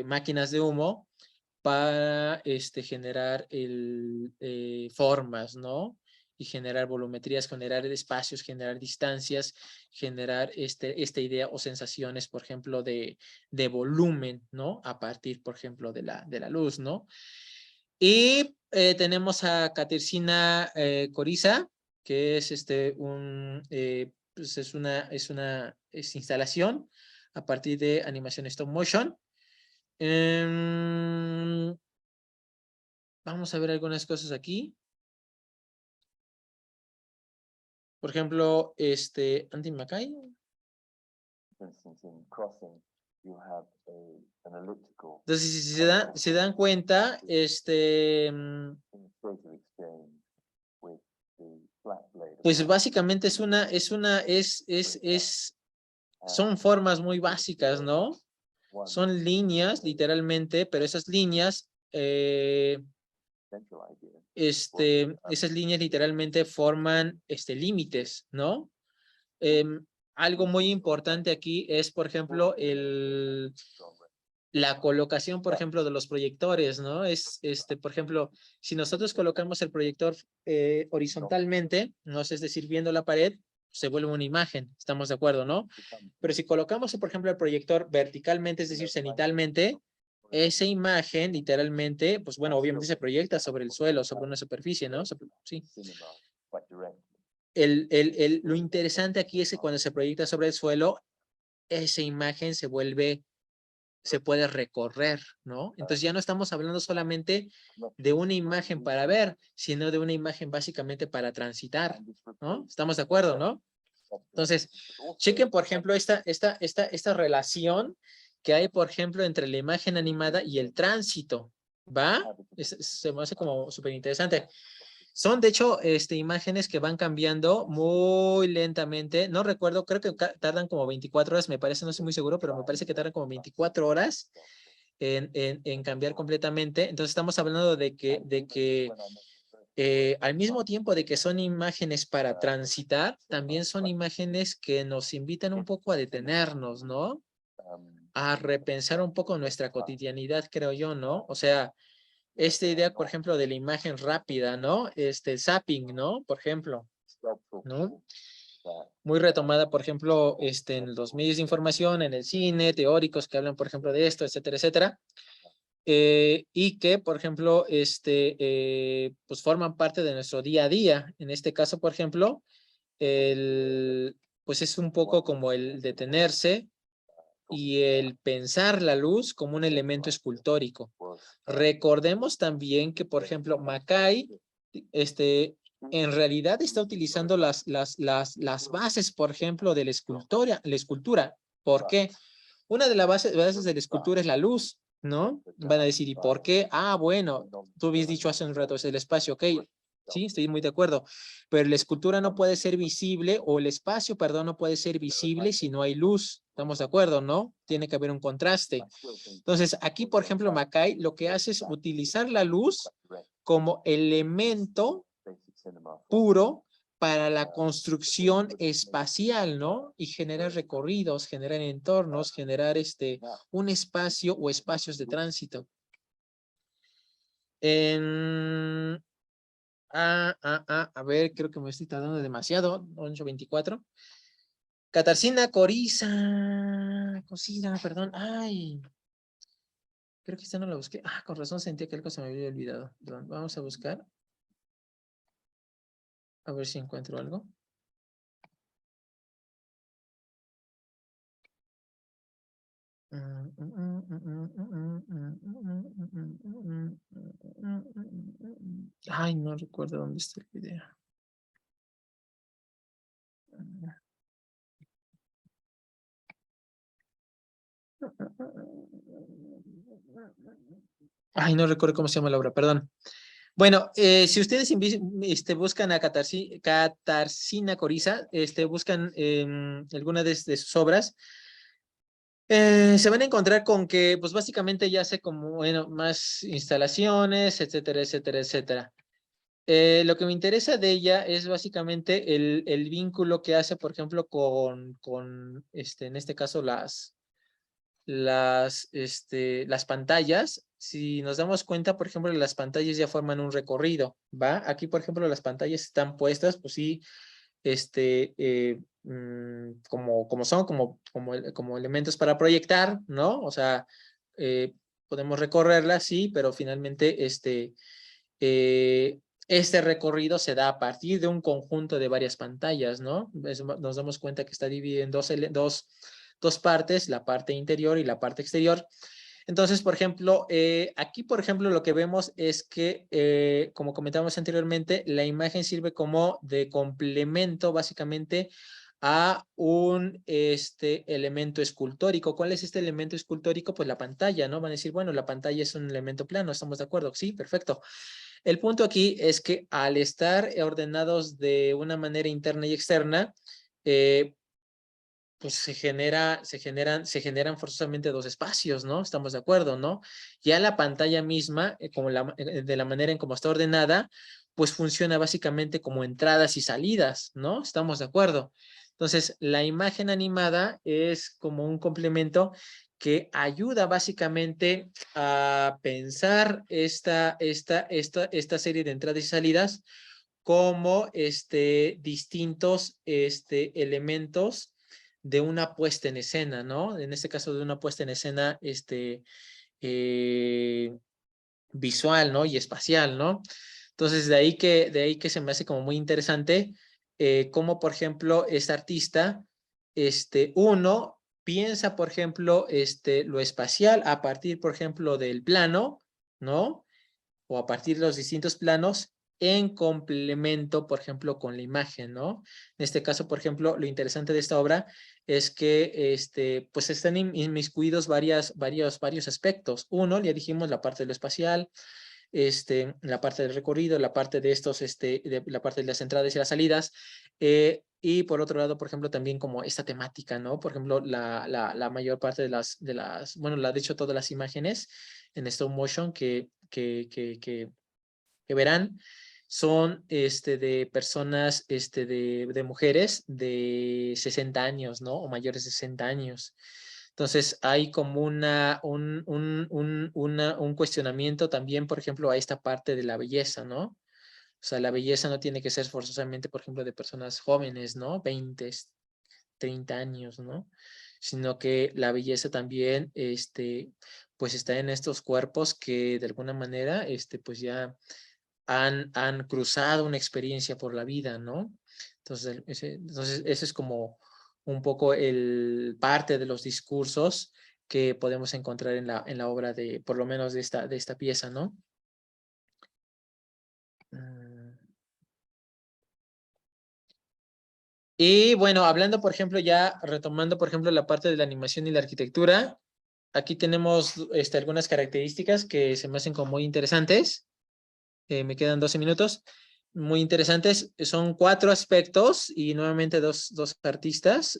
máquinas de humo para generar formas, ¿no? Y generar volumetrías, generar espacios, generar distancias, generar esta idea o sensaciones, por ejemplo, de volumen, ¿no? A partir, por ejemplo, de la luz, ¿no? Y tenemos a Katerzyna Koryza, que es pues es instalación a partir de animación stop motion. Vamos a ver algunas cosas aquí. Por ejemplo, Anthony Mackay. Entonces, si se dan cuenta, pues básicamente son formas muy básicas, ¿no? Son líneas, literalmente, pero esas líneas, esas líneas literalmente forman límites, ¿no? Algo muy importante aquí es, por ejemplo, la colocación, por ejemplo, de los proyectores, ¿no? Por ejemplo, si nosotros colocamos el proyector horizontalmente, ¿no? Es decir, viendo la pared, se vuelve una imagen, estamos de acuerdo, ¿no? Pero si colocamos, por ejemplo, el proyector verticalmente, es decir, cenitalmente, esa imagen, literalmente, pues bueno, obviamente se proyecta sobre el suelo, sobre una superficie, ¿no? Sí. Lo interesante aquí es que cuando se proyecta sobre el suelo, esa imagen se puede recorrer, ¿no? Entonces ya no estamos hablando solamente de una imagen para ver, sino de una imagen básicamente para transitar, ¿no? ¿Estamos de acuerdo, no? Entonces, chequen, por ejemplo, esta relación que hay, por ejemplo, entre la imagen animada y el tránsito, ¿va? Se me hace como súper interesante. Son, de hecho, imágenes que van cambiando muy lentamente. No recuerdo, creo que tardan como 24 horas, me parece, no estoy muy seguro, pero me parece que tardan como 24 horas en cambiar completamente. Entonces estamos hablando de que al mismo tiempo de que son imágenes para transitar, también son imágenes que nos invitan un poco a detenernos, ¿no? A repensar un poco nuestra cotidianidad, creo yo, ¿no? O sea, esta idea, por ejemplo, de la imagen rápida, ¿no? El zapping, ¿no? Por ejemplo, ¿no? Muy retomada, por ejemplo, en los medios de información, en el cine, teóricos que hablan, por ejemplo, de esto, etcétera, etcétera. Y que, por ejemplo, pues forman parte de nuestro día a día. En este caso, por ejemplo, pues es un poco como el detenerse y el pensar la luz como un elemento escultórico. Recordemos también que, por ejemplo, Mackay, en realidad está utilizando las bases, por ejemplo, de la escultura. ¿Por qué? Una de las bases de la escultura es la luz, ¿no? Van a decir, ¿y por qué? Ah, bueno, tú habías dicho hace un rato, es el espacio, ok. Sí, estoy muy de acuerdo. Pero la escultura no puede ser visible, o el espacio, perdón, no puede ser visible si no hay luz. ¿Estamos de acuerdo, no? Tiene que haber un contraste. Entonces, aquí, por ejemplo, Mackay lo que hace es utilizar la luz como elemento puro para la construcción espacial, ¿no? Y generar recorridos, generar entornos, generar un espacio o espacios de tránsito. A ver, creo que me estoy tardando demasiado. 8:24. Katarzyna Coriza. Cosida, perdón. Ay. Creo que esta no la busqué. Ah, con razón sentía que algo se me había olvidado. Perdón, vamos a buscar. A ver si encuentro algo. Ay, no recuerdo dónde está el video. Ay, no recuerdo cómo se llama la obra, perdón. Bueno, si ustedes buscan a Katarzyna Coriza, buscan alguna de sus obras, se van a encontrar con que, pues básicamente ya hace como, bueno, más instalaciones, etcétera, etcétera, etcétera. Lo que me interesa de ella es básicamente el vínculo que hace, por ejemplo, con en este caso, las pantallas. Si nos damos cuenta, por ejemplo, las pantallas ya forman un recorrido, ¿va? Aquí, por ejemplo, las pantallas están puestas, pues sí, como son, como elementos para proyectar, ¿no? O sea, podemos recorrerlas, sí, pero finalmente este recorrido se da a partir de un conjunto de varias pantallas, ¿no? Nos damos cuenta que está dividido en dos partes, la parte interior y la parte exterior. Entonces, por ejemplo, aquí, por ejemplo, lo que vemos es que, como comentábamos anteriormente, la imagen sirve como de complemento, básicamente, a un elemento escultórico. ¿Cuál es este elemento escultórico? Pues la pantalla, ¿no? Van a decir, bueno, la pantalla es un elemento plano, ¿estamos de acuerdo? Sí, perfecto. El punto aquí es que al estar ordenados de una manera interna y externa, pues se generan forzosamente dos espacios, ¿no? Estamos de acuerdo, ¿no? Ya la pantalla misma, de la manera en cómo está ordenada, pues funciona básicamente como entradas y salidas, ¿no? Estamos de acuerdo. Entonces, la imagen animada es como un complemento que ayuda básicamente a pensar esta serie de entradas y salidas como distintos elementos de una puesta en escena, ¿no? En este caso de una puesta en escena visual, ¿no? Y espacial, ¿no? Entonces, de ahí que se me hace como muy interesante cómo, por ejemplo, este artista, uno piensa, por ejemplo, lo espacial a partir, por ejemplo, del plano, ¿no? O a partir de los distintos planos en complemento, por ejemplo, con la imagen, ¿no? En este caso, por ejemplo, lo interesante de esta obra es que pues están inmiscuidos varios aspectos. Uno, ya dijimos, la parte de lo espacial, la parte del recorrido, la parte de la parte de las entradas y las salidas, y por otro lado, por ejemplo, también como esta temática, ¿no? Por ejemplo, la mayor parte bueno, de hecho, todas las imágenes en stop motion que verán son de personas, de mujeres de 60 años, ¿no? O mayores de 60 años. Entonces, hay como un cuestionamiento también, por ejemplo, a esta parte de la belleza, ¿no? O sea, la belleza no tiene que ser forzosamente, por ejemplo, de personas jóvenes, ¿no? 20, 30 años, ¿no? Sino que la belleza también, pues está en estos cuerpos que de alguna manera, pues ya han cruzado una experiencia por la vida, ¿no? Entonces, ese es como un poco parte de los discursos que podemos encontrar en la obra de, por lo menos de esta pieza, ¿no? Y bueno, hablando, por ejemplo, ya retomando, por ejemplo, la parte de la animación y la arquitectura, aquí tenemos algunas características que se me hacen como muy interesantes. Me quedan 12 minutos. Muy interesantes. Son 4 aspectos y nuevamente dos artistas.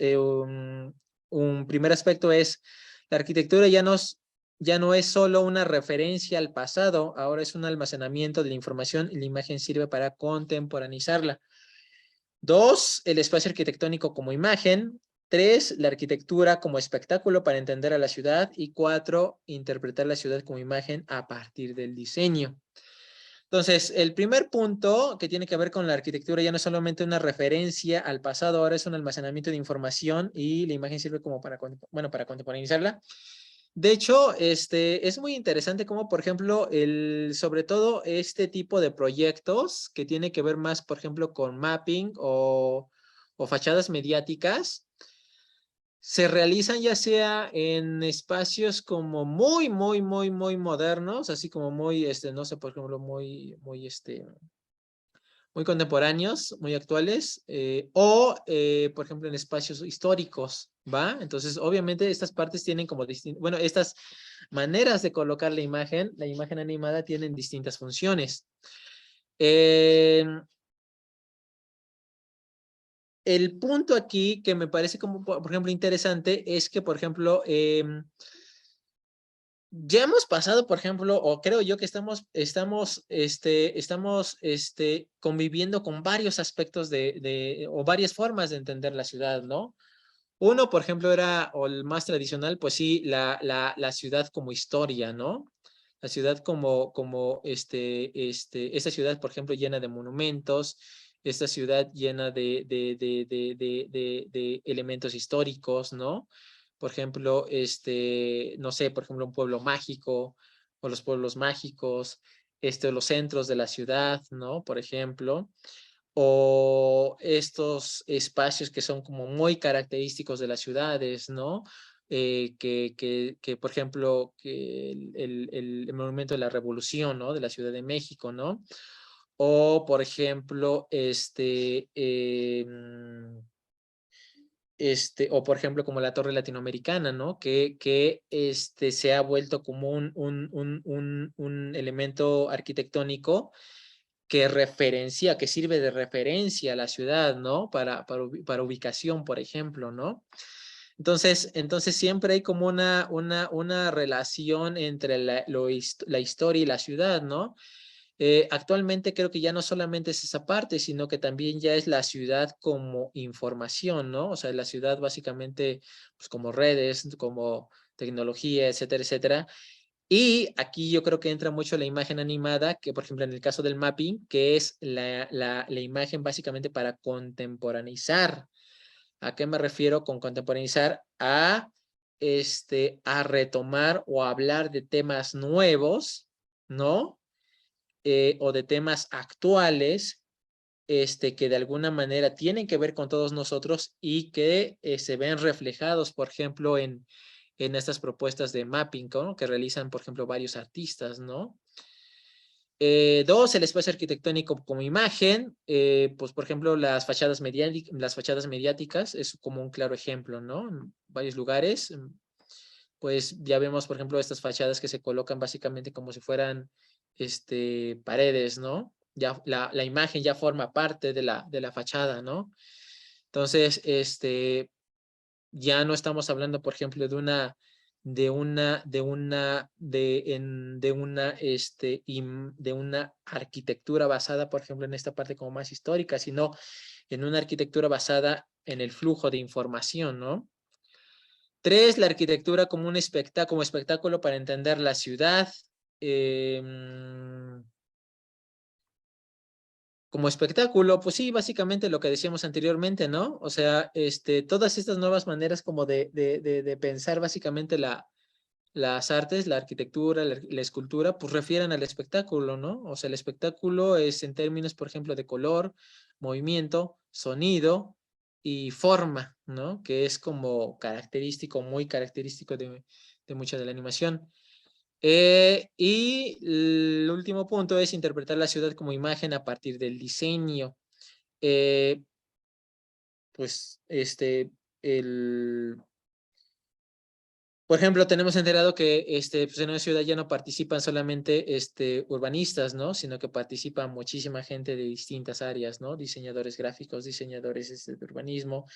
Un primer aspecto es la arquitectura ya no es solo una referencia al pasado, ahora es un almacenamiento de la información y la imagen sirve para contemporaneizarla. 2, el espacio arquitectónico como imagen. 3, la arquitectura como espectáculo para entender a la ciudad. Y 4, interpretar la ciudad como imagen a partir del diseño. Entonces, el primer punto que tiene que ver con la arquitectura ya no es solamente una referencia al pasado, ahora es un almacenamiento de información y la imagen sirve como para contemporaneizarla. De hecho, es muy interesante cómo, por ejemplo, sobre todo este tipo de proyectos que tiene que ver más, por ejemplo, con mapping o fachadas mediáticas, se realizan ya sea en espacios como muy modernos, así como muy, no sé, por ejemplo, muy contemporáneos, muy actuales, por ejemplo, en espacios históricos, ¿va? Entonces, obviamente, estas partes tienen como bueno, estas maneras de colocar la imagen animada tienen distintas funciones. El punto aquí que me parece como, por ejemplo, interesante es que, por ejemplo, ya hemos pasado, por ejemplo, o creo yo que estamos conviviendo con varios aspectos o varias formas de entender la ciudad, ¿no? Uno, por ejemplo, o el más tradicional, pues sí, la ciudad como historia, ¿no? La ciudad esta ciudad, por ejemplo, llena de monumentos, esta ciudad llena de elementos históricos, ¿no? Por ejemplo, no sé, por ejemplo, un pueblo mágico o los pueblos mágicos, los centros de la ciudad, ¿no? Por ejemplo, o estos espacios que son como muy característicos de las ciudades, ¿no? Por ejemplo, que el Monumento de la Revolución, ¿no? De la Ciudad de México, ¿no? O, por ejemplo, o por ejemplo, como la Torre Latinoamericana, ¿no? Que se ha vuelto como un elemento arquitectónico que sirve de referencia a la ciudad, ¿no? Para ubicación, por ejemplo, ¿no? Entonces siempre hay como una relación entre la historia y la ciudad, ¿no? Actualmente creo que ya no solamente es esa parte, sino que también ya es la ciudad como información, ¿no? O sea, la ciudad básicamente, pues como redes, como tecnología, etcétera, etcétera. Y aquí yo creo que entra mucho la imagen animada, que por ejemplo en el caso del mapping, que es la imagen básicamente para contemporaneizar. ¿A qué me refiero con contemporaneizar? A retomar o hablar de temas nuevos, ¿no? O de temas actuales, que de alguna manera tienen que ver con todos nosotros y que se ven reflejados, por ejemplo, en estas propuestas de mapping, ¿no? Que realizan, por ejemplo, varios artistas, ¿no? 2, el espacio arquitectónico como imagen, pues por ejemplo las fachadas mediáticas es como un claro ejemplo, ¿no? En varios lugares, pues ya vemos por ejemplo estas fachadas que se colocan básicamente como si fueran paredes, ¿no? Ya la imagen ya forma parte de la fachada, ¿no? Entonces, ya no estamos hablando, por ejemplo, de una arquitectura basada, por ejemplo, en esta parte como más histórica, sino en una arquitectura basada en el flujo de información, ¿no? 3, la arquitectura como un espectáculo para entender la ciudad. como espectáculo, pues sí, básicamente lo que decíamos anteriormente, ¿no? O sea, todas estas nuevas maneras como de pensar básicamente las artes, la arquitectura, la escultura, pues refieren al espectáculo, ¿no? O sea, el espectáculo es en términos, por ejemplo, de color, movimiento, sonido y forma, ¿no? Que es como característico, muy característico de mucha de la animación. Y el último punto es interpretar la ciudad como imagen a partir del diseño. Eh, pues, por ejemplo, tenemos enterado que pues en una ciudad ya no participan solamente urbanistas, ¿no? Sino que participa muchísima gente de distintas áreas, ¿no? Diseñadores gráficos, diseñadores de urbanismo,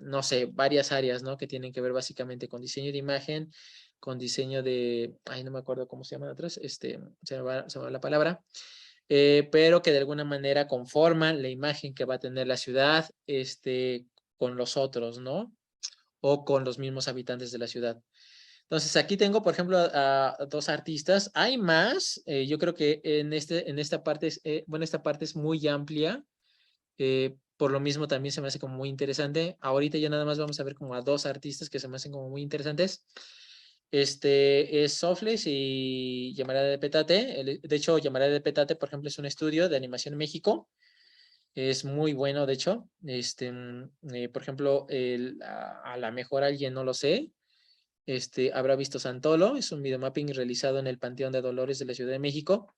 no sé, varias áreas, ¿no? Que tienen que ver básicamente con diseño de imagen, con diseño de, ay, no me acuerdo cómo se llaman otras, se me va la palabra, pero que de alguna manera conforman la imagen que va a tener la ciudad, con los otros, ¿no? O con los mismos habitantes de la ciudad. Entonces, aquí tengo, por ejemplo, a dos artistas. Hay más. Yo creo que en esta parte, bueno, esta parte es muy amplia. Por lo mismo, también se me hace como muy interesante. Ahorita ya nada más vamos a ver como a dos artistas que se me hacen como muy interesantes. Es Sofles y Llamarada de Petate. De hecho, Llamarada de Petate, por ejemplo, es un estudio de animación en México. Es muy bueno, de hecho. Por ejemplo, a la mejor alguien no lo sé. Habrá visto Santolo, es un videomapping realizado en el Panteón de Dolores de la Ciudad de México.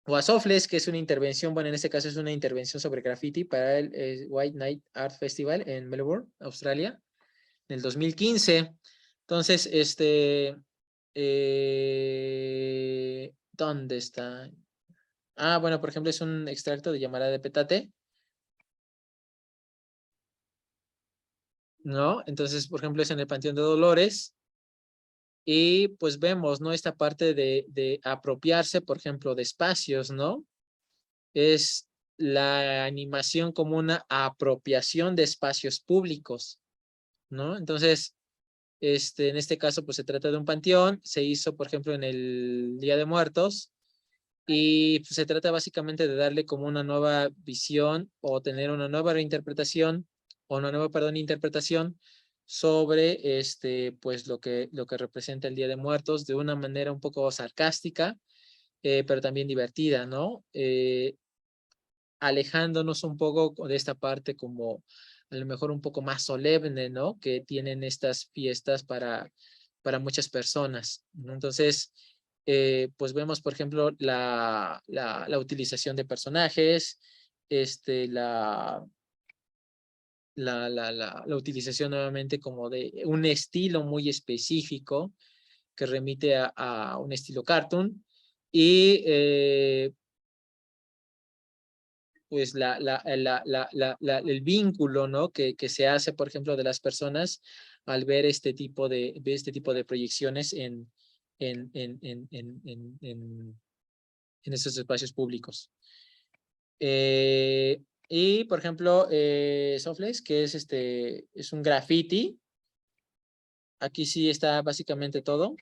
O Asofles, que es una intervención, bueno, en este caso es una intervención sobre graffiti para el White Night Art Festival en Melbourne, Australia, en el 2015. Entonces, ¿dónde está? Ah, bueno, por ejemplo, es un extracto de Llamarada de Petate, ¿no? Entonces, por ejemplo, es en el Panteón de Dolores. Y pues vemos, ¿no? Esta parte de apropiarse, por ejemplo, de espacios, ¿no? Es la animación como una apropiación de espacios públicos, ¿no? Entonces, en este caso, pues se trata de un panteón, se hizo, por ejemplo, en el Día de Muertos, y pues, se trata básicamente de darle como una nueva visión o tener una nueva reinterpretación o una nueva, perdón, interpretación sobre pues lo que representa el Día de Muertos de una manera un poco sarcástica, pero también divertida, ¿no? Alejándonos un poco de esta parte como a lo mejor un poco más solemne, ¿no? Que tienen estas fiestas para muchas personas, ¿no? Entonces, pues vemos, por ejemplo, la utilización de personajes, la la utilización nuevamente como de un estilo muy específico que remite a un estilo cartoon y pues el vínculo, ¿no? Que se hace, por ejemplo, de las personas al ver ver este tipo de proyecciones en, en, en, en, en, en, en estos espacios públicos. Y, por ejemplo, Sofles, que es un graffiti. Aquí sí está básicamente todo.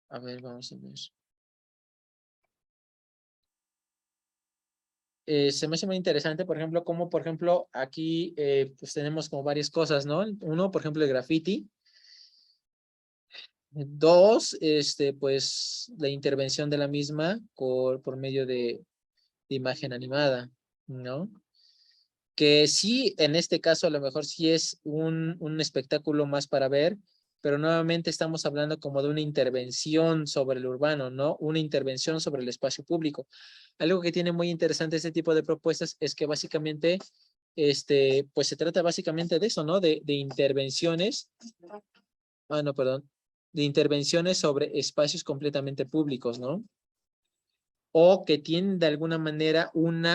A ver, vamos a ver. Se me hace muy interesante, por ejemplo, como, por ejemplo, aquí pues tenemos como varias cosas, ¿no? Uno, por ejemplo, el graffiti. Dos, pues la intervención de la misma por medio de imagen animada, ¿no? Que sí, en este caso a lo mejor sí es un espectáculo más para ver, pero nuevamente estamos hablando como de una intervención sobre el urbano, ¿no? Una intervención sobre el espacio público. Algo que tiene muy interesante este tipo de propuestas es que básicamente, pues se trata básicamente de eso, ¿no? De intervenciones, no, perdón, de intervenciones sobre espacios completamente públicos, ¿no? O que tienen de alguna manera un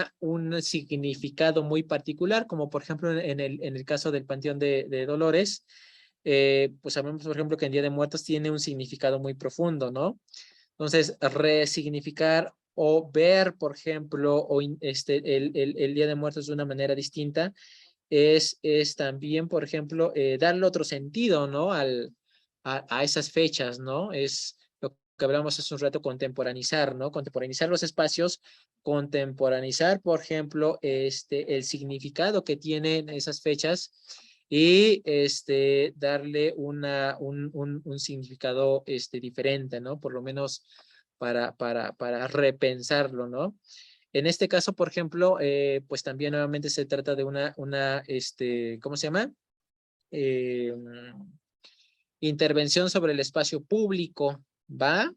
significado muy particular, como por ejemplo en el caso del Panteón de Dolores, pues sabemos por ejemplo que en Día de Muertos tiene un significado muy profundo, ¿no? Entonces, resignificar o ver, por ejemplo, el Día de Muertos de una manera distinta es también, por ejemplo, darle otro sentido, ¿no? A esas fechas, ¿no? Es que hablamos hace un rato, contemporaneizar, ¿no? Contemporaneizar los espacios, contemporaneizar, por ejemplo, el significado que tienen esas fechas y darle un significado diferente, ¿no? Por lo menos para repensarlo, ¿no? En este caso, por ejemplo, pues también nuevamente se trata de ¿cómo se llama? Intervención sobre el espacio público, ¿va?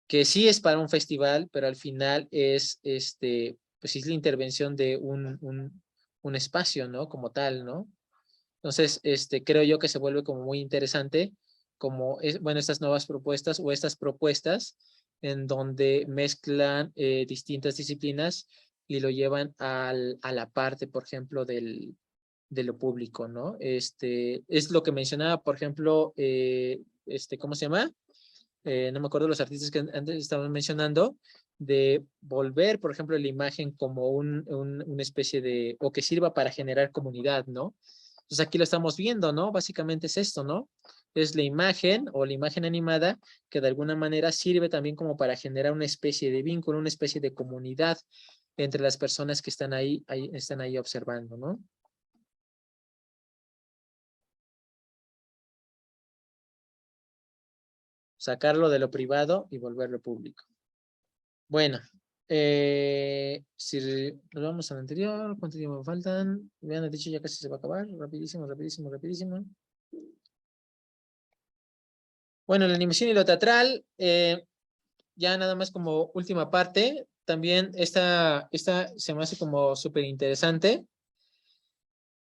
Que sí es para un festival, pero al final es, pues es la intervención de un espacio, ¿no? Como tal, ¿no? Entonces, creo yo que se vuelve como muy interesante, como, bueno, estas nuevas propuestas o estas propuestas en donde mezclan distintas disciplinas y lo llevan a la parte, por ejemplo, de lo público, ¿no? Es lo que mencionaba, por ejemplo, ¿cómo se llama? No me acuerdo los artistas que antes estaban mencionando, de volver, por ejemplo, la imagen como una especie de, o que sirva para generar comunidad, ¿no? Entonces aquí lo estamos viendo, ¿no? Básicamente es esto, ¿no? Es la imagen o la imagen animada que de alguna manera sirve también como para generar una especie de vínculo, una especie de comunidad entre las personas que están ahí observando, ¿no? Sacarlo de lo privado y volverlo público. Bueno, si nos vamos al anterior, ¿cuánto tiempo me faltan? Me han dicho ya casi se va a acabar, rapidísimo, rapidísimo, rapidísimo. Bueno, la animación y lo teatral, ya nada más como última parte, también esta se me hace como súper interesante.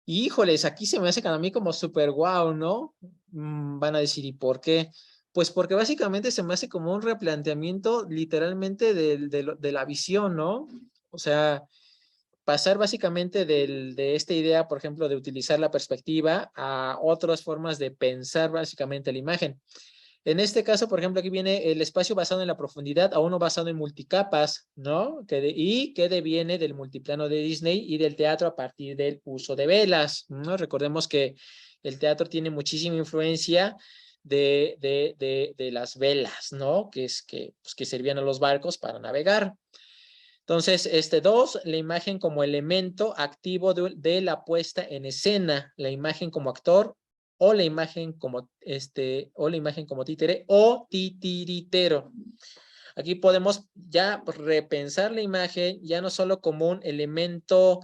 Y híjoles, aquí se me hace a mí como súper guau, ¿no? Van a decir, ¿y por qué? Pues porque básicamente se me hace como un replanteamiento literalmente de la visión, ¿no? O sea, pasar básicamente de esta idea, por ejemplo, de utilizar la perspectiva a otras formas de pensar básicamente la imagen. En este caso, por ejemplo, aquí viene el espacio basado en la profundidad a uno basado en multicapas, ¿no? Y que deviene del multiplano de Disney y del teatro a partir del uso de velas, ¿no? Recordemos que el teatro tiene muchísima influencia de las velas, ¿no? Pues, que servían a los barcos para navegar. Entonces, dos, la imagen como elemento activo de la puesta en escena, la imagen como actor o la imagen como títere o titiritero. Aquí podemos ya repensar la imagen ya no solo como un elemento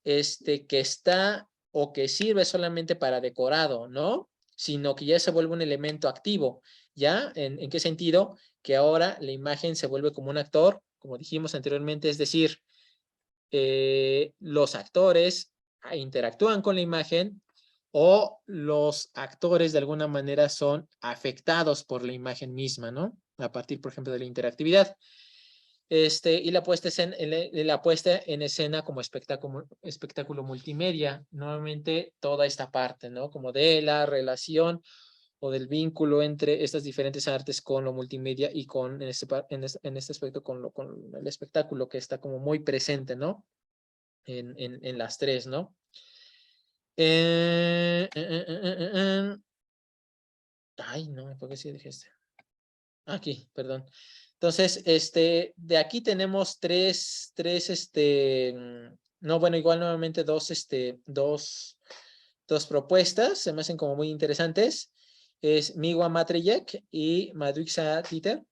que está o que sirve solamente para decorado, ¿no? Sino que ya se vuelve un elemento activo. ¿Ya? ¿En qué sentido? Que ahora la imagen se vuelve como un actor, como dijimos anteriormente, es decir, los actores interactúan con la imagen o los actores de alguna manera son afectados por la imagen misma, ¿no? A partir, por ejemplo, de la interactividad. Y la puesta en escena como espectáculo multimedia, nuevamente toda esta parte, ¿no? Como de la relación o del vínculo entre estas diferentes artes con lo multimedia y en este aspecto con el espectáculo que está como muy presente, ¿no? En las tres, ¿no? Ay, no, ¿por qué sí dije este? Aquí, perdón. Entonces, de aquí tenemos no, bueno, igual nuevamente dos propuestas, se me hacen como muy interesantes. Es Miwa Matreyek y Maduixa Titer.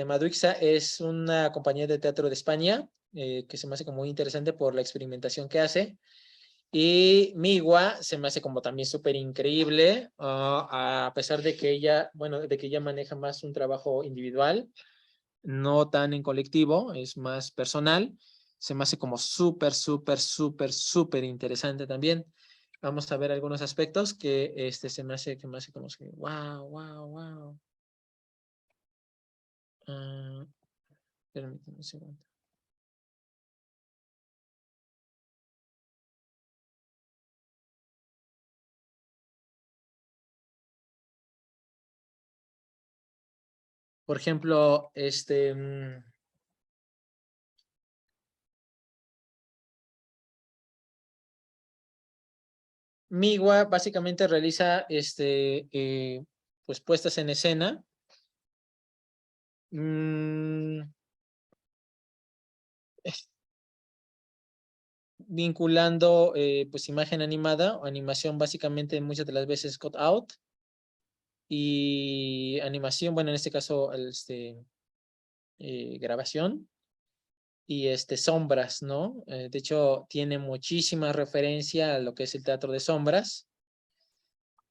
Maduixa es una compañía de teatro de España que se me hace como muy interesante por la experimentación que hace. Y Miwa se me hace como también súper increíble, a pesar de que ella, bueno, de que ella maneja más un trabajo individual, no tan en colectivo, es más personal. Se me hace como súper, súper, súper, súper interesante también. Vamos a ver algunos aspectos que se me hace como que, wow, wow, wow. Permítame un segundo. Por ejemplo, Miwa básicamente realiza pues puestas en escena mm, vinculando pues imagen animada o animación básicamente muchas de las veces cut out y animación, bueno, en este caso grabación y sombras, ¿no? De hecho, tiene muchísima referencia a lo que es el teatro de sombras.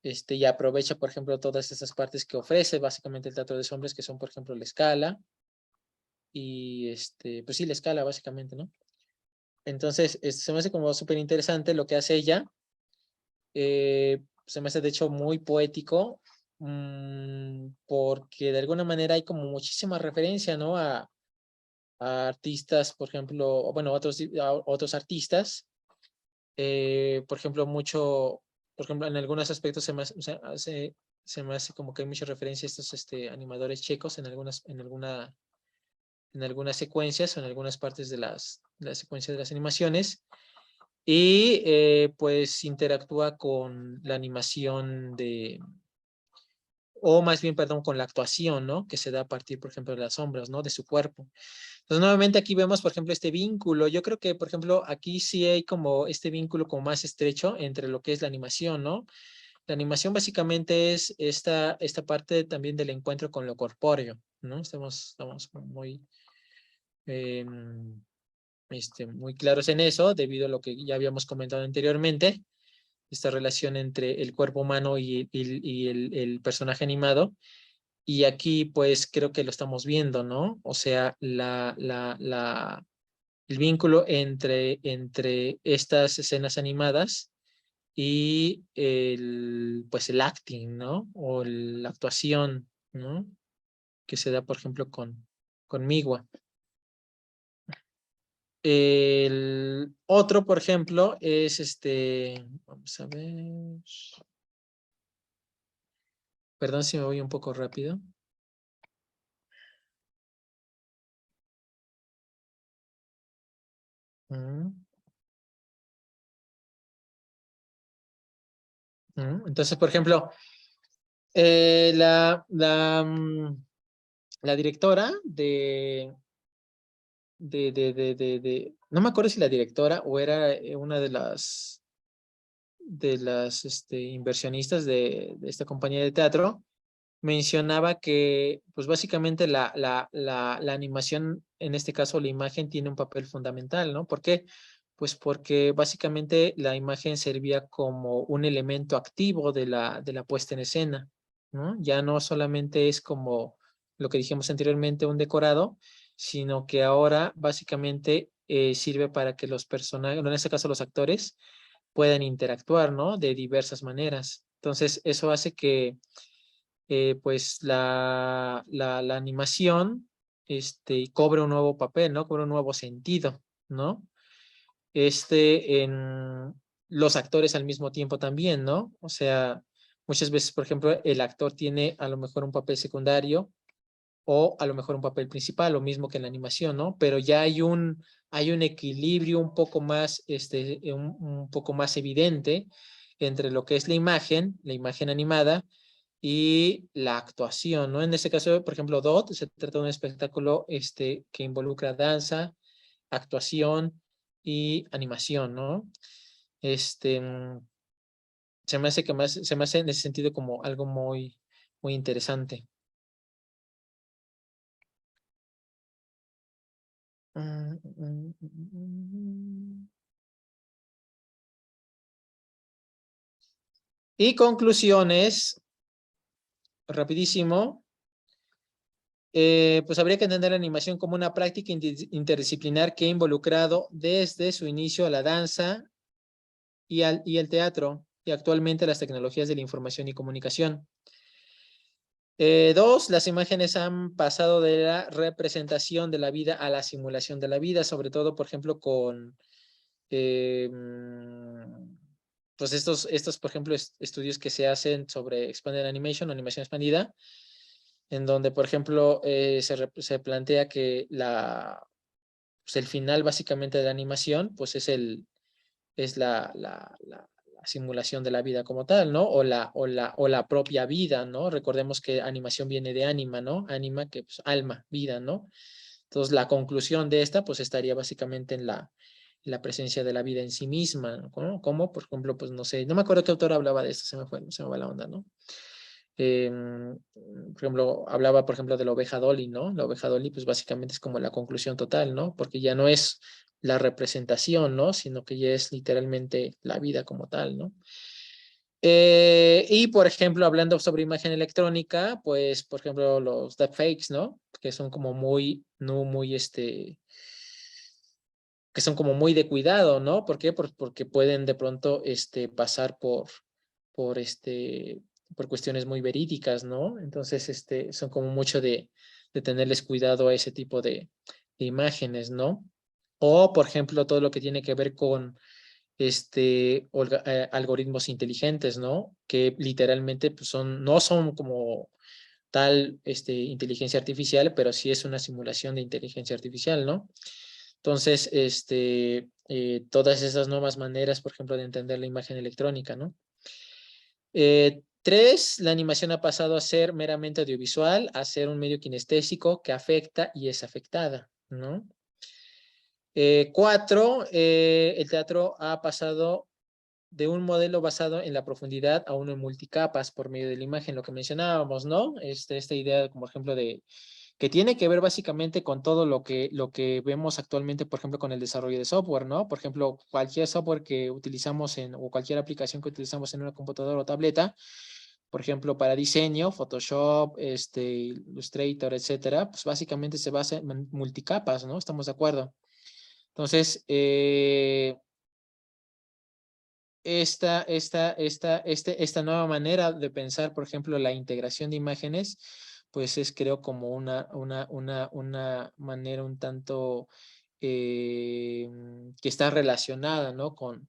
Y aprovecha, por ejemplo, todas esas partes que ofrece básicamente el teatro de sombras, que son, por ejemplo, la escala y, pues sí, la escala básicamente, ¿no? Entonces, se me hace como súper interesante lo que hace ella. Se me hace, de hecho, muy poético, porque de alguna manera hay como muchísima referencia, ¿no? A artistas, por ejemplo, o bueno, a otros artistas. Por ejemplo, por ejemplo, en algunos aspectos se me hace como que hay mucha referencia a estos animadores checos en algunas secuencias o en algunas partes de las secuencias de las animaciones. Y pues interactúa con la animación o más bien, perdón, con la actuación, ¿no? Que se da a partir, por ejemplo, de las sombras, ¿no? De su cuerpo. Entonces, nuevamente aquí vemos, por ejemplo, este vínculo. Yo creo que, por ejemplo, aquí sí hay como este vínculo como más estrecho entre lo que es la animación, ¿no? La animación básicamente es esta parte también del encuentro con lo corpóreo, ¿no? Estamos muy, eh, muy claros en eso, debido a lo que ya habíamos comentado anteriormente, esta relación entre el cuerpo humano y el personaje animado. Y aquí, pues, creo que lo estamos viendo, ¿no? O sea, el vínculo entre estas escenas animadas y pues el acting, ¿no? O la actuación, ¿no? Que se da, por ejemplo, con Migua. El otro, por ejemplo, es vamos a ver. Perdón si me voy un poco rápido. Entonces, por ejemplo, la directora no me acuerdo si la directora o era una de las inversionistas de esta compañía de teatro, mencionaba que pues básicamente la animación, en este caso la imagen, tiene un papel fundamental, ¿no? ¿Por qué? Pues porque básicamente la imagen servía como un elemento activo de la puesta en escena, ¿no? Ya no solamente es como lo que dijimos anteriormente, un decorado, sino que ahora básicamente sirve para que los personajes, en este caso los actores, puedan interactuar, ¿no? De diversas maneras. Entonces, eso hace que pues la animación cobre un nuevo papel, ¿no? Cobre un nuevo sentido, ¿no? En los actores al mismo tiempo también, ¿no? O sea, muchas veces, por ejemplo, el actor tiene a lo mejor un papel secundario o a lo mejor un papel principal, lo mismo que en la animación, ¿no? Pero ya hay un equilibrio un poco más, un poco más evidente entre lo que es la imagen animada, y la actuación, ¿no? En este caso, por ejemplo, DOT, se trata de un espectáculo que involucra danza, actuación y animación, ¿no? Este, mm, se me hace en ese sentido como algo muy, muy interesante. Y conclusiones, rapidísimo. Pues habría que entender la animación como una práctica interdisciplinar que ha involucrado desde su inicio a la danza y el teatro, y actualmente las tecnologías de la información y comunicación. Dos, las imágenes han pasado de la representación de la vida a la simulación de la vida, sobre todo, por ejemplo, con pues estos, por ejemplo, estudios que se hacen sobre expanded animation o animación expandida, en donde, por ejemplo, se plantea que pues el final básicamente de la animación, pues es simulación de la vida como tal, ¿no? O la propia vida, ¿no? Recordemos que animación viene de ánima, ¿no? Ánima, que pues alma, vida, ¿no? Entonces, la conclusión de esta, pues, estaría básicamente en la presencia de la vida en sí misma, ¿no? Como, por ejemplo, pues, no sé, no me acuerdo qué autor hablaba de esto, se me va la onda, ¿no? Por ejemplo, hablaba, por ejemplo, de la oveja Dolly, ¿no? La oveja Dolly, pues, básicamente es como la conclusión total, ¿no? Porque ya no es la representación, ¿no? Sino que ya es literalmente la vida como tal, ¿no? Y, por ejemplo, hablando sobre imagen electrónica, pues, por ejemplo, los deepfakes, ¿no? Que son como muy, no muy, que son como muy de cuidado, ¿no? ¿Por qué? Porque pueden de pronto, pasar por, por cuestiones muy verídicas, ¿no? Entonces, son como mucho de tenerles cuidado a ese tipo de imágenes, ¿no? O, por ejemplo, todo lo que tiene que ver con algoritmos inteligentes, ¿no? Que literalmente pues, no son como tal inteligencia artificial, pero sí es una simulación de inteligencia artificial, ¿no? Entonces, todas esas nuevas maneras, por ejemplo, de entender la imagen electrónica, ¿no? Tres, la animación ha pasado a ser meramente audiovisual, a ser un medio kinestésico que afecta y es afectada, ¿no? Cuatro, el teatro ha pasado de un modelo basado en la profundidad a uno en multicapas por medio de la imagen, lo que mencionábamos, ¿no? Esta idea, como ejemplo, de que tiene que ver básicamente con todo lo que vemos actualmente, por ejemplo, con el desarrollo de software, ¿no? Por ejemplo, cualquier software que utilizamos o cualquier aplicación que utilizamos en una computadora o tableta, por ejemplo, para diseño, Photoshop, Illustrator, etcétera, pues básicamente se basa en multicapas, ¿no? Estamos de acuerdo. Entonces, esta nueva manera de pensar, por ejemplo, la integración de imágenes, pues es creo como una manera un tanto que está relacionada, ¿no? Por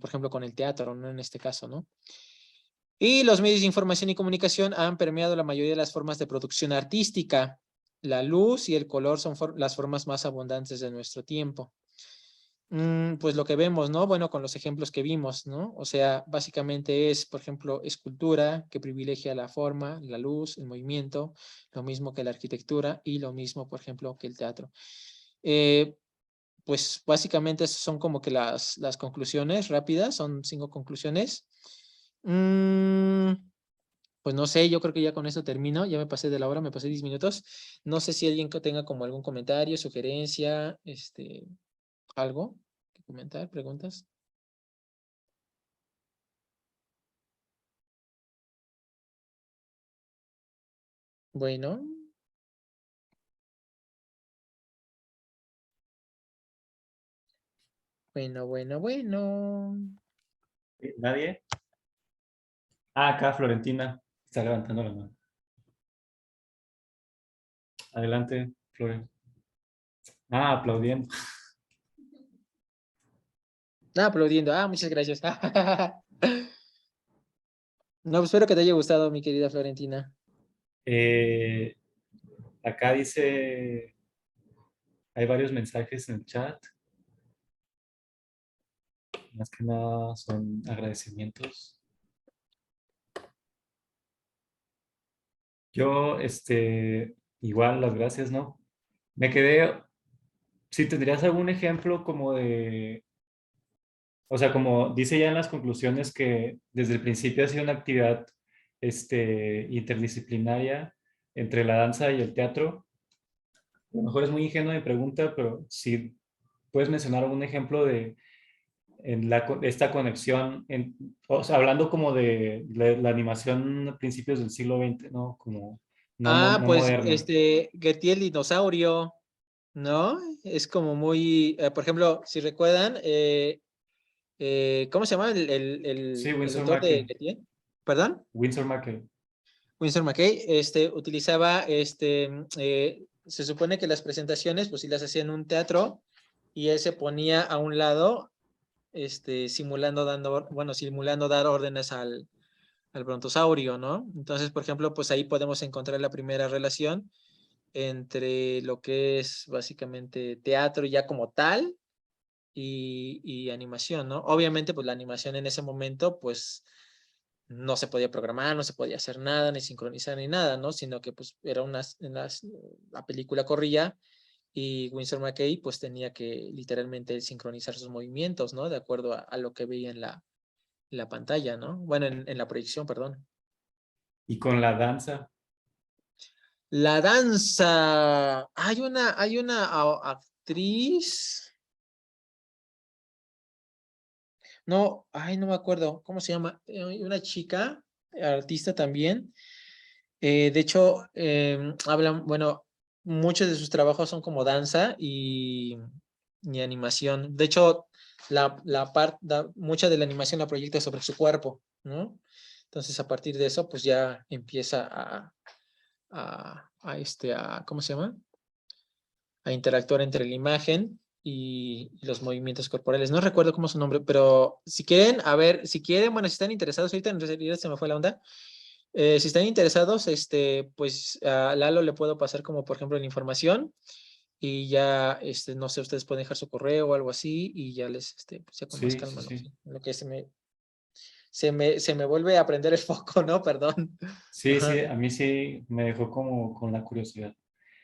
ejemplo, con el teatro, ¿no? En este caso, ¿no? Y los medios de información y comunicación han permeado la mayoría de las formas de producción artística. La luz y el color son las formas más abundantes de nuestro tiempo. Pues lo que vemos, ¿no? Bueno, con los ejemplos que vimos, ¿no? O sea, básicamente es, por ejemplo, escultura que privilegia la forma, la luz, el movimiento, lo mismo que la arquitectura y lo mismo, por ejemplo, que el teatro. Pues básicamente esas son como que las conclusiones rápidas, son 5 conclusiones. Pues no sé, yo creo que ya con eso termino, ya me pasé de la hora, me pasé 10 minutos. No sé si alguien que tenga como algún comentario, sugerencia, algo que comentar, preguntas. Bueno, bueno. ¿Nadie? Ah, acá Florentina está levantando la mano. Adelante, Floren. Ah, aplaudiendo. Aplaudiendo. Muchas gracias. No, pues espero que te haya gustado, mi querida Florentina. Eh, acá dice, hay varios mensajes en el chat. Más que nada son agradecimientos. Yo, igual las gracias, ¿no? Me quedé, si tendrías algún ejemplo como de, o sea, como dice ya en las conclusiones que desde el principio ha sido una actividad, interdisciplinaria entre la danza y el teatro. A lo mejor es muy ingenua mi pregunta, pero si puedes mencionar algún ejemplo de esta conexión, o sea, hablando como de la animación a principios del siglo XX, ¿no? Como no Pues moderna. Gertie el dinosaurio, ¿no? Es como muy, por ejemplo, si recuerdan, ¿cómo se llama Sí, el Winsor autor de McCay. Gertie? ¿Perdón? Winsor McCay. Winsor McCay, utilizaba, se supone que las presentaciones, pues sí las hacía en un teatro y él se ponía a un lado, simulando dar órdenes al brontosaurio, ¿no? Entonces, por ejemplo, pues ahí podemos encontrar la primera relación entre lo que es básicamente teatro ya como tal y animación, ¿no? Obviamente, pues la animación en ese momento, pues no se podía programar, no se podía hacer nada, ni sincronizar, ni nada, ¿no? Sino que pues era la película corría y Winsor McKay pues tenía que literalmente sincronizar sus movimientos, ¿no? De acuerdo a lo que veía en la pantalla, ¿no? Bueno, en la proyección, perdón. Y con la danza. La danza. Hay una actriz. No, ay, no me acuerdo. ¿Cómo se llama? Una chica, artista también. De hecho, hablan, bueno, muchos de sus trabajos son como danza y animación. De hecho, mucha de la animación la proyecta sobre su cuerpo, ¿no? Entonces, a partir de eso, pues ya empieza ¿cómo se llama? A interactuar entre la imagen y los movimientos corporales. No recuerdo cómo es su nombre, pero si quieren, a ver, si quieren, bueno, si están interesados, ahorita en realidad se me fue la onda. Si están interesados, pues a Lalo le puedo pasar como, por ejemplo, la información y ya, no sé, ustedes pueden dejar su correo o algo así y ya pues ya con más Sí, sí, calma, ¿no? sí. Lo que se me vuelve a prender el foco, ¿no? Perdón. Sí, sí, Ajá. a mí sí me dejó como con la curiosidad.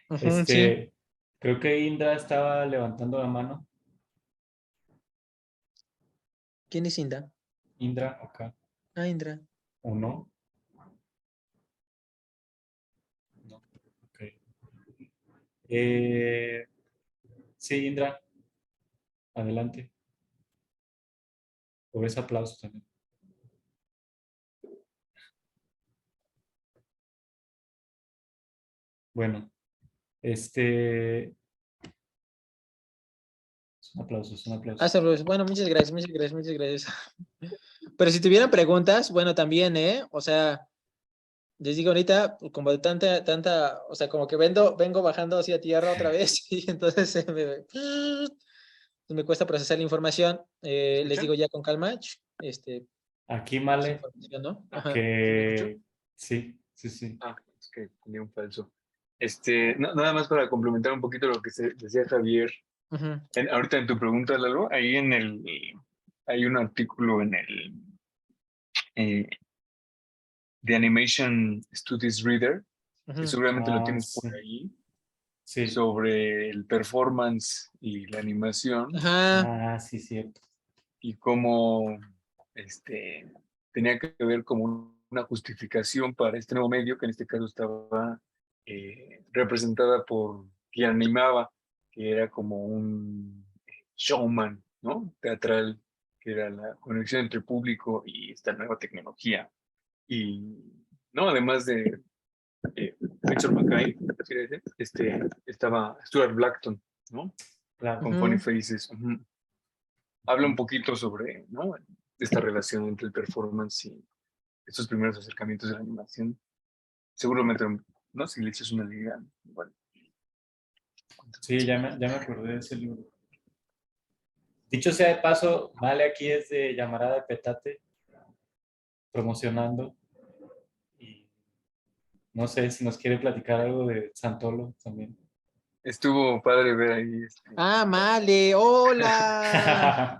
Ujú, sí. Este, creo que Indra estaba levantando la mano. ¿Quién es Inda? Indra, acá. Ah, Indra. ¿O no? No. Ok. Eh, sí, Indra, adelante. O ese aplauso también. Bueno, es un aplauso, es un aplauso. Hasta luego. Bueno, muchas gracias, muchas gracias, muchas gracias. Pero si tuvieran preguntas, bueno, también, ¿eh? O sea, les digo ahorita, pues, como de tanta, o sea, como que vengo bajando hacia tierra otra vez y entonces me cuesta procesar la información. ¿Me Les digo escuchan? ya con calma, Aquí, pues, Male, información, ¿no? Ah, Ajá. ¿sí me escuchan? que sí, sí, sí. Ah, es que tenía un falso. Nada más para complementar un poquito lo que decía Javier. Ujú, Ahorita en tu pregunta, Lalo, ahí hay un artículo en el eh, The Animation Studies Reader, que ujú. seguramente lo Ah, tienes por sí, ahí, sí. sobre el performance y la animación Ajá. Ah, sí, cierto. y cómo este, tenía que ver como una justificación para este nuevo medio, que en este caso estaba representada por quien animaba, que era como un showman, ¿no? Teatral, que era la conexión entre el público y esta nueva tecnología. Y, ¿no? Además de Winsor McCay, ¿sí dice? Estaba Stuart Blackton, ¿no? Claro. Con Funny Ujú. Faces. Ujú. Habla un poquito sobre, ¿no? Esta relación entre el performance y estos primeros acercamientos de la animación. Seguramente, ¿no? Si le echas una liga, bueno, Sí, ya me acordé de ese libro. Dicho sea de paso, Male aquí es de Llamarada de Petate, promocionando. Y no sé si nos quiere platicar algo de Santolo también. estuvo padre ver ahí. Ah, Male, hola.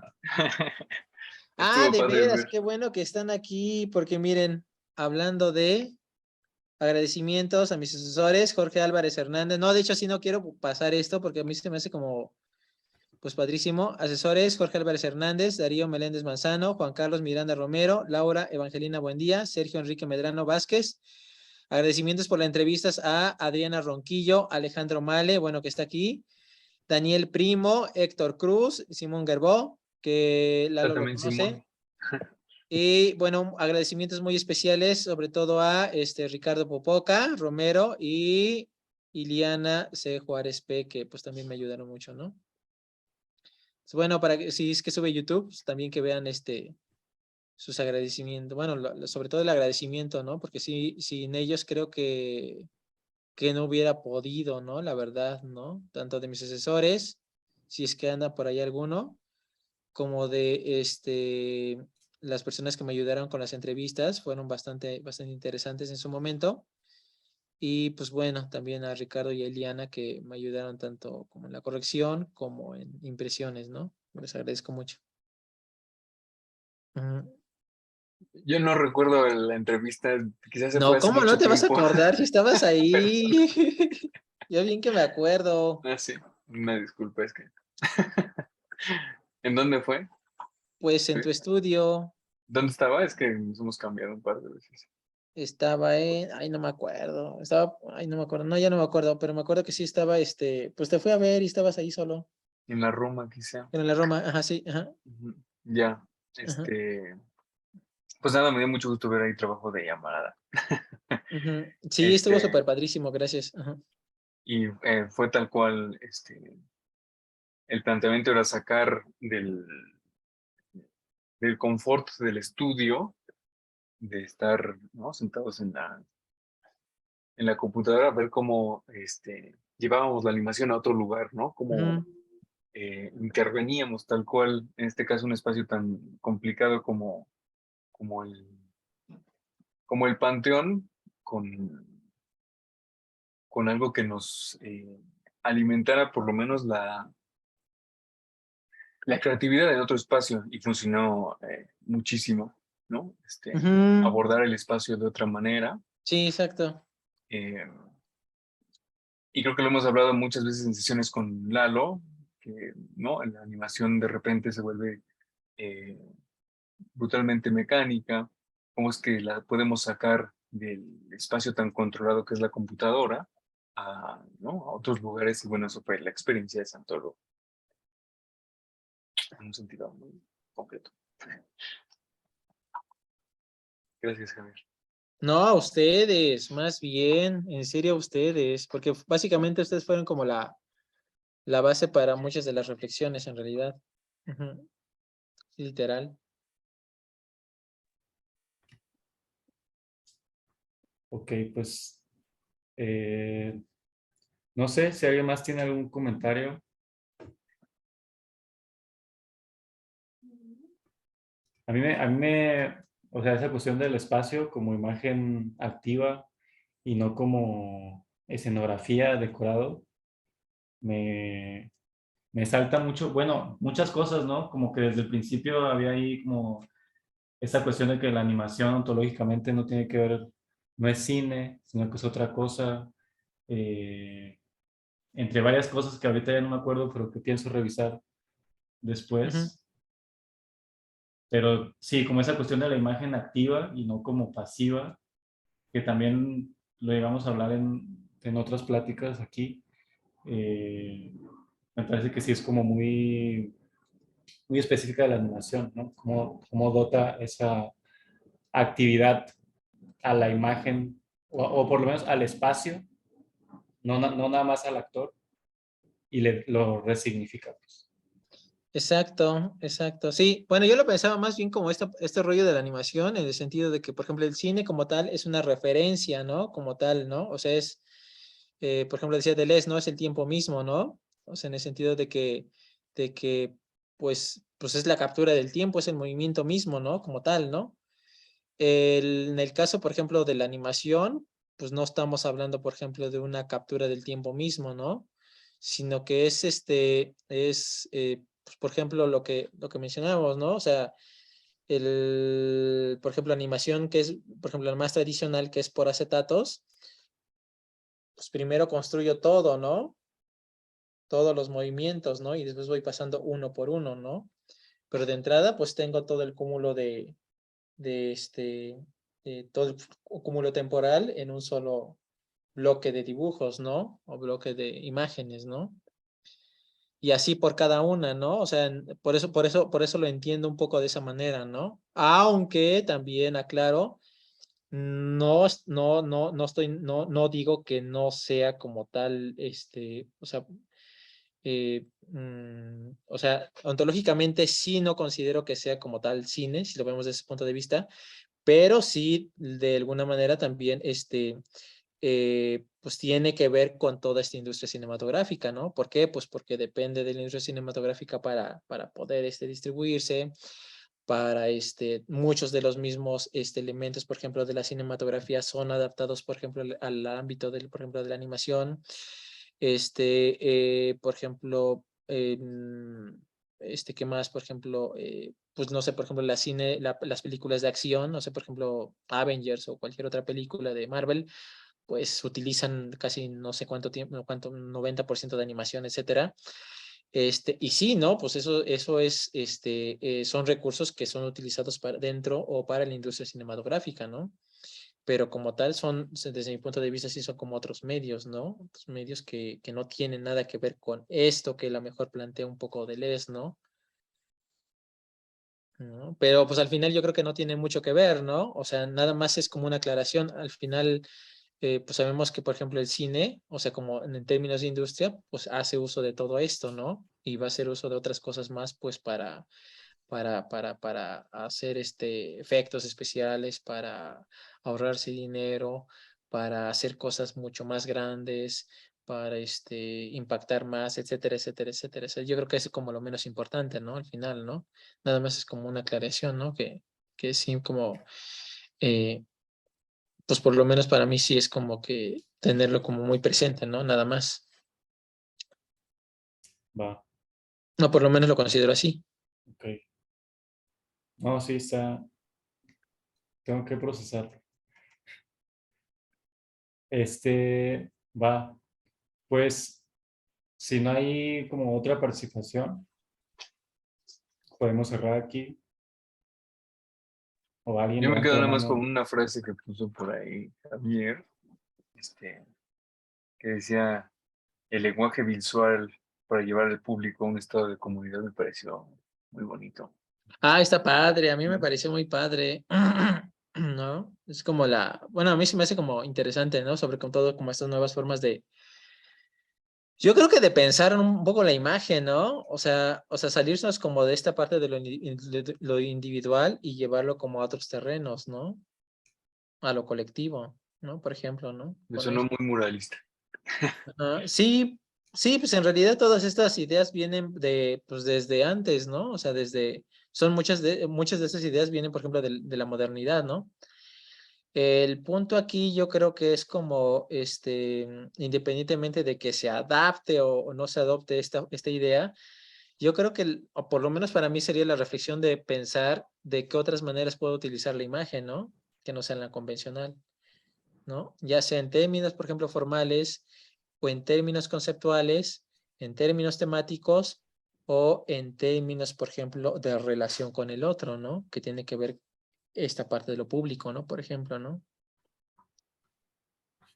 Ah, Estuvo de padre veras, ver. qué bueno que están aquí, porque miren, hablando de agradecimientos a mis asesores, Jorge Álvarez Hernández. No, de hecho, sí no quiero pasar esto porque a mí se me hace como, pues padrísimo. Asesores, Jorge Álvarez Hernández, Darío Meléndez Manzano, Juan Carlos Miranda Romero, Laura Evangelina Buendía, Sergio Enrique Medrano Vázquez. Agradecimientos por las entrevistas a Adriana Ronquillo, Alejandro Male, bueno, que está aquí, Daniel Primo, Héctor Cruz, Simón Gerbó, que Ah, Lalo lo también Simón. conoce. Y bueno, agradecimientos muy especiales, sobre todo a Ricardo Popoca, Romero y Iliana C. Juárez P, que pues también me ayudaron mucho, ¿no? Pues, bueno, para que si es que sube YouTube, pues, también que vean sus agradecimientos. Bueno, sobre todo el agradecimiento, ¿no? Porque sí, sin ellos creo que no hubiera podido, ¿no? La verdad, ¿no? Tanto de mis asesores, si es que anda por ahí alguno, como de las personas que me ayudaron con las entrevistas, fueron bastante, bastante interesantes en su momento. Y pues bueno, también a Ricardo y a Eliana que me ayudaron tanto como en la corrección como en impresiones, ¿no? Les agradezco mucho. Ujú. Yo no recuerdo la entrevista, quizás se fue No, hace ¿cómo no mucho te vas a tiempo. acordar si estabas Pero, ahí? Yo bien que me acuerdo. sí, una disculpa, es que. ¿En dónde fue? Pues en Sí. tu estudio ¿Dónde estaba? Es que nos hemos cambiado un par de veces. estaba en, ay, no me acuerdo. Estaba, ay, no me acuerdo. No, ya no me acuerdo, pero me acuerdo que sí estaba, pues te fui a ver y estabas ahí solo. En la Roma, quizá. En la Roma, ajá, sí, ajá, Ujú. Ya. ajá. Pues nada, me dio mucho gusto ver ahí trabajo de Yamarada. Ujú. Sí, estuvo Este, súper padrísimo, gracias. Ajá. y fue tal cual, el planteamiento era sacar del confort del estudio, de estar, ¿no?, sentados en la computadora, ver cómo, llevábamos la animación a otro lugar, ¿no? Cómo Ujú. interveníamos tal cual, en este caso, un espacio tan complicado como el, como el Panteón, con algo que nos alimentara por lo menos la creatividad en otro espacio, y funcionó muchísimo, ¿no? Ujú. Abordar el espacio de otra manera. Sí, exacto. eh, y creo que lo hemos hablado muchas veces en sesiones con Lalo, que, ¿no?, la animación de repente se vuelve eh, brutalmente mecánica. ¿Cómo es que la podemos sacar del espacio tan controlado que es la computadora ¿no?, a otros lugares? Y bueno, eso fue la experiencia de Santoro en un sentido muy completo. Gracias, Javier. No, a ustedes, más bien, en serio a ustedes, porque básicamente ustedes fueron como la base para muchas de las reflexiones en realidad. Ujú. Sí, literal. Ok, pues no sé si alguien más tiene algún comentario. O sea, esa cuestión del espacio como imagen activa y no como escenografía, decorado, me, me salta mucho, bueno, muchas cosas, ¿no? Como que desde el principio había ahí como esa cuestión de que la animación ontológicamente no tiene que ver, no es cine, sino que es otra cosa, eh, entre varias cosas que ahorita ya no me acuerdo, pero que pienso revisar Ujú. después. Pero sí, como esa cuestión de la imagen activa y no como pasiva, que también lo llegamos a hablar en otras pláticas aquí. Me parece que sí es como muy específica de la animación, ¿no? Cómo dota esa actividad a la imagen, o por lo menos al espacio, no nada más al actor, y lo resignifica, pues. Exacto, exacto. Sí, bueno, yo lo pensaba más bien como este rollo de la animación, en el sentido de que, por ejemplo, el cine como tal es una referencia, ¿no? Como tal, ¿no? O sea, por ejemplo, decía Deleuze, ¿no? Es el tiempo mismo, ¿no? O sea, en el sentido de que pues es la captura del tiempo, es el movimiento mismo, ¿no? Como tal, ¿no? En el caso, por ejemplo, de la animación, pues no estamos hablando, por ejemplo, de una captura del tiempo mismo, ¿no? Sino que pues, por ejemplo, lo que mencionábamos, ¿no? O sea, por ejemplo, animación que es, por ejemplo, la más tradicional, que es por acetatos, pues primero construyo todo, ¿no? Todos los movimientos, ¿no? Y después voy pasando uno por uno, ¿no? Pero de entrada, pues tengo todo el cúmulo de todo el cúmulo temporal en un solo bloque de dibujos, ¿no? O bloque de imágenes, ¿no? Y así por cada una, ¿no? O sea, por eso lo entiendo un poco de esa manera, ¿no? Aunque también aclaro, no digo que no sea como tal, o sea, ontológicamente sí no considero que sea como tal cine, si lo vemos desde ese punto de vista, pero sí de alguna manera también pues tiene que ver con toda esta industria cinematográfica, ¿no? ¿Por qué? Pues porque depende de la industria cinematográfica para poder distribuirse, para muchos de los mismos elementos, por ejemplo, de la cinematografía son adaptados, por ejemplo, al ámbito por ejemplo, de la animación. Por ejemplo, ¿qué más? Por ejemplo, pues no sé, por ejemplo, las películas de acción, no sé, por ejemplo, Avengers o cualquier otra película de Marvel, pues utilizan casi no sé cuánto tiempo, cuánto, 90% de animación, etcétera. Y sí, ¿no? Pues eso es, son recursos que son utilizados para dentro o para la industria cinematográfica, ¿no? Pero como tal desde mi punto de vista, sí son como otros medios, ¿no? Otros medios que no tienen nada que ver con esto, que a lo mejor plantea un poco Deleuze, ¿no? ¿No? Pero pues al final yo creo que no tiene mucho que ver, ¿no? O sea, nada más es como una aclaración. Al final, pues sabemos que, por ejemplo, el cine, o sea, como en términos de industria, pues hace uso de todo esto, ¿no? Y va a hacer uso de otras cosas más, pues para hacer efectos especiales, para ahorrarse dinero, para hacer cosas mucho más grandes, para impactar más, etcétera, etcétera, etcétera. O sea, yo creo que es como lo menos importante, ¿no? Al final, ¿no? Nada más es como una aclaración, ¿no? Que sí, como, eh, pues por lo menos para mí sí es como que tenerlo como muy presente, ¿no? Nada más. Va, No, por lo menos lo considero así. ok. No, sí, está. Tengo que procesarlo. Va. Pues, si no hay como otra participación, podemos cerrar aquí. O alguien Yo me quedo levanta la nada más con mano. una frase que puso por ahí Javier, que decía, el lenguaje visual para llevar al público a un estado de comunidad me pareció muy bonito. Ah, está padre, a mí me pareció muy padre, ¿no? Es como bueno, a mí se me hace como interesante, ¿no? Sobre con todo como estas nuevas formas yo creo que de pensar un poco la imagen, ¿no? O sea, salirnos como de esta parte de lo individual y llevarlo como a otros terrenos, ¿no? A lo colectivo, ¿no? Por ejemplo, ¿no? Me Con sonó esto. muy muralista. Sí, sí, pues en realidad todas estas ideas vienen pues desde antes, ¿no? O sea, muchas de estas ideas vienen, por ejemplo, de la modernidad, ¿no? El punto aquí yo creo que es como, independientemente de que se adapte o no se adopte esta idea, yo creo que, o por lo menos para mí sería la reflexión de pensar de qué otras maneras puedo utilizar la imagen, ¿no? Que no sean la convencional, ¿no? Ya sea en términos, por ejemplo, formales o en términos conceptuales, en términos temáticos o en términos, por ejemplo, de relación con el otro, ¿no? Que tiene que ver esta parte de lo público, ¿no? Por ejemplo, ¿no?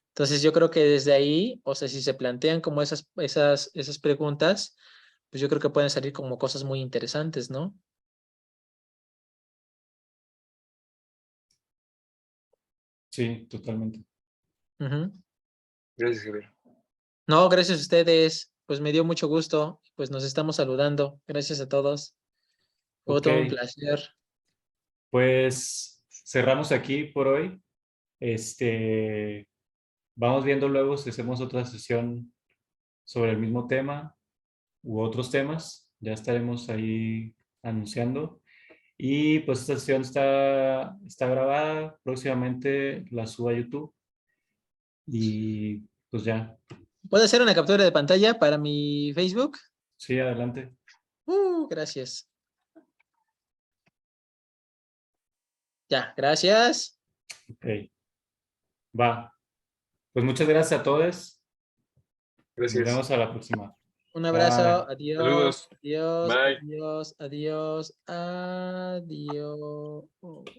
Entonces yo creo que desde ahí, o sea, si se plantean como esas preguntas, pues yo creo que pueden salir como cosas muy interesantes, ¿no? Sí, totalmente. Ujú. Gracias, Javier. No, gracias a ustedes. Pues me dio mucho gusto. Pues nos estamos saludando. Gracias a todos. Fue Ok, todo un placer. pues cerramos aquí por hoy. Vamos viendo luego si hacemos otra sesión sobre el mismo tema u otros temas. Ya estaremos ahí anunciando. Y pues esta sesión está grabada. Próximamente la subo a YouTube. Y pues ya. ¿Puedo hacer una captura de pantalla para mi Facebook? Sí, adelante. Gracias. Ya, gracias. Ok, va. Pues muchas gracias a todos. Nos Gracias. vemos a la próxima. Un abrazo. Bye. Adiós. Saludos. Adiós. Bye. Adiós. Adiós. Adiós. Adiós.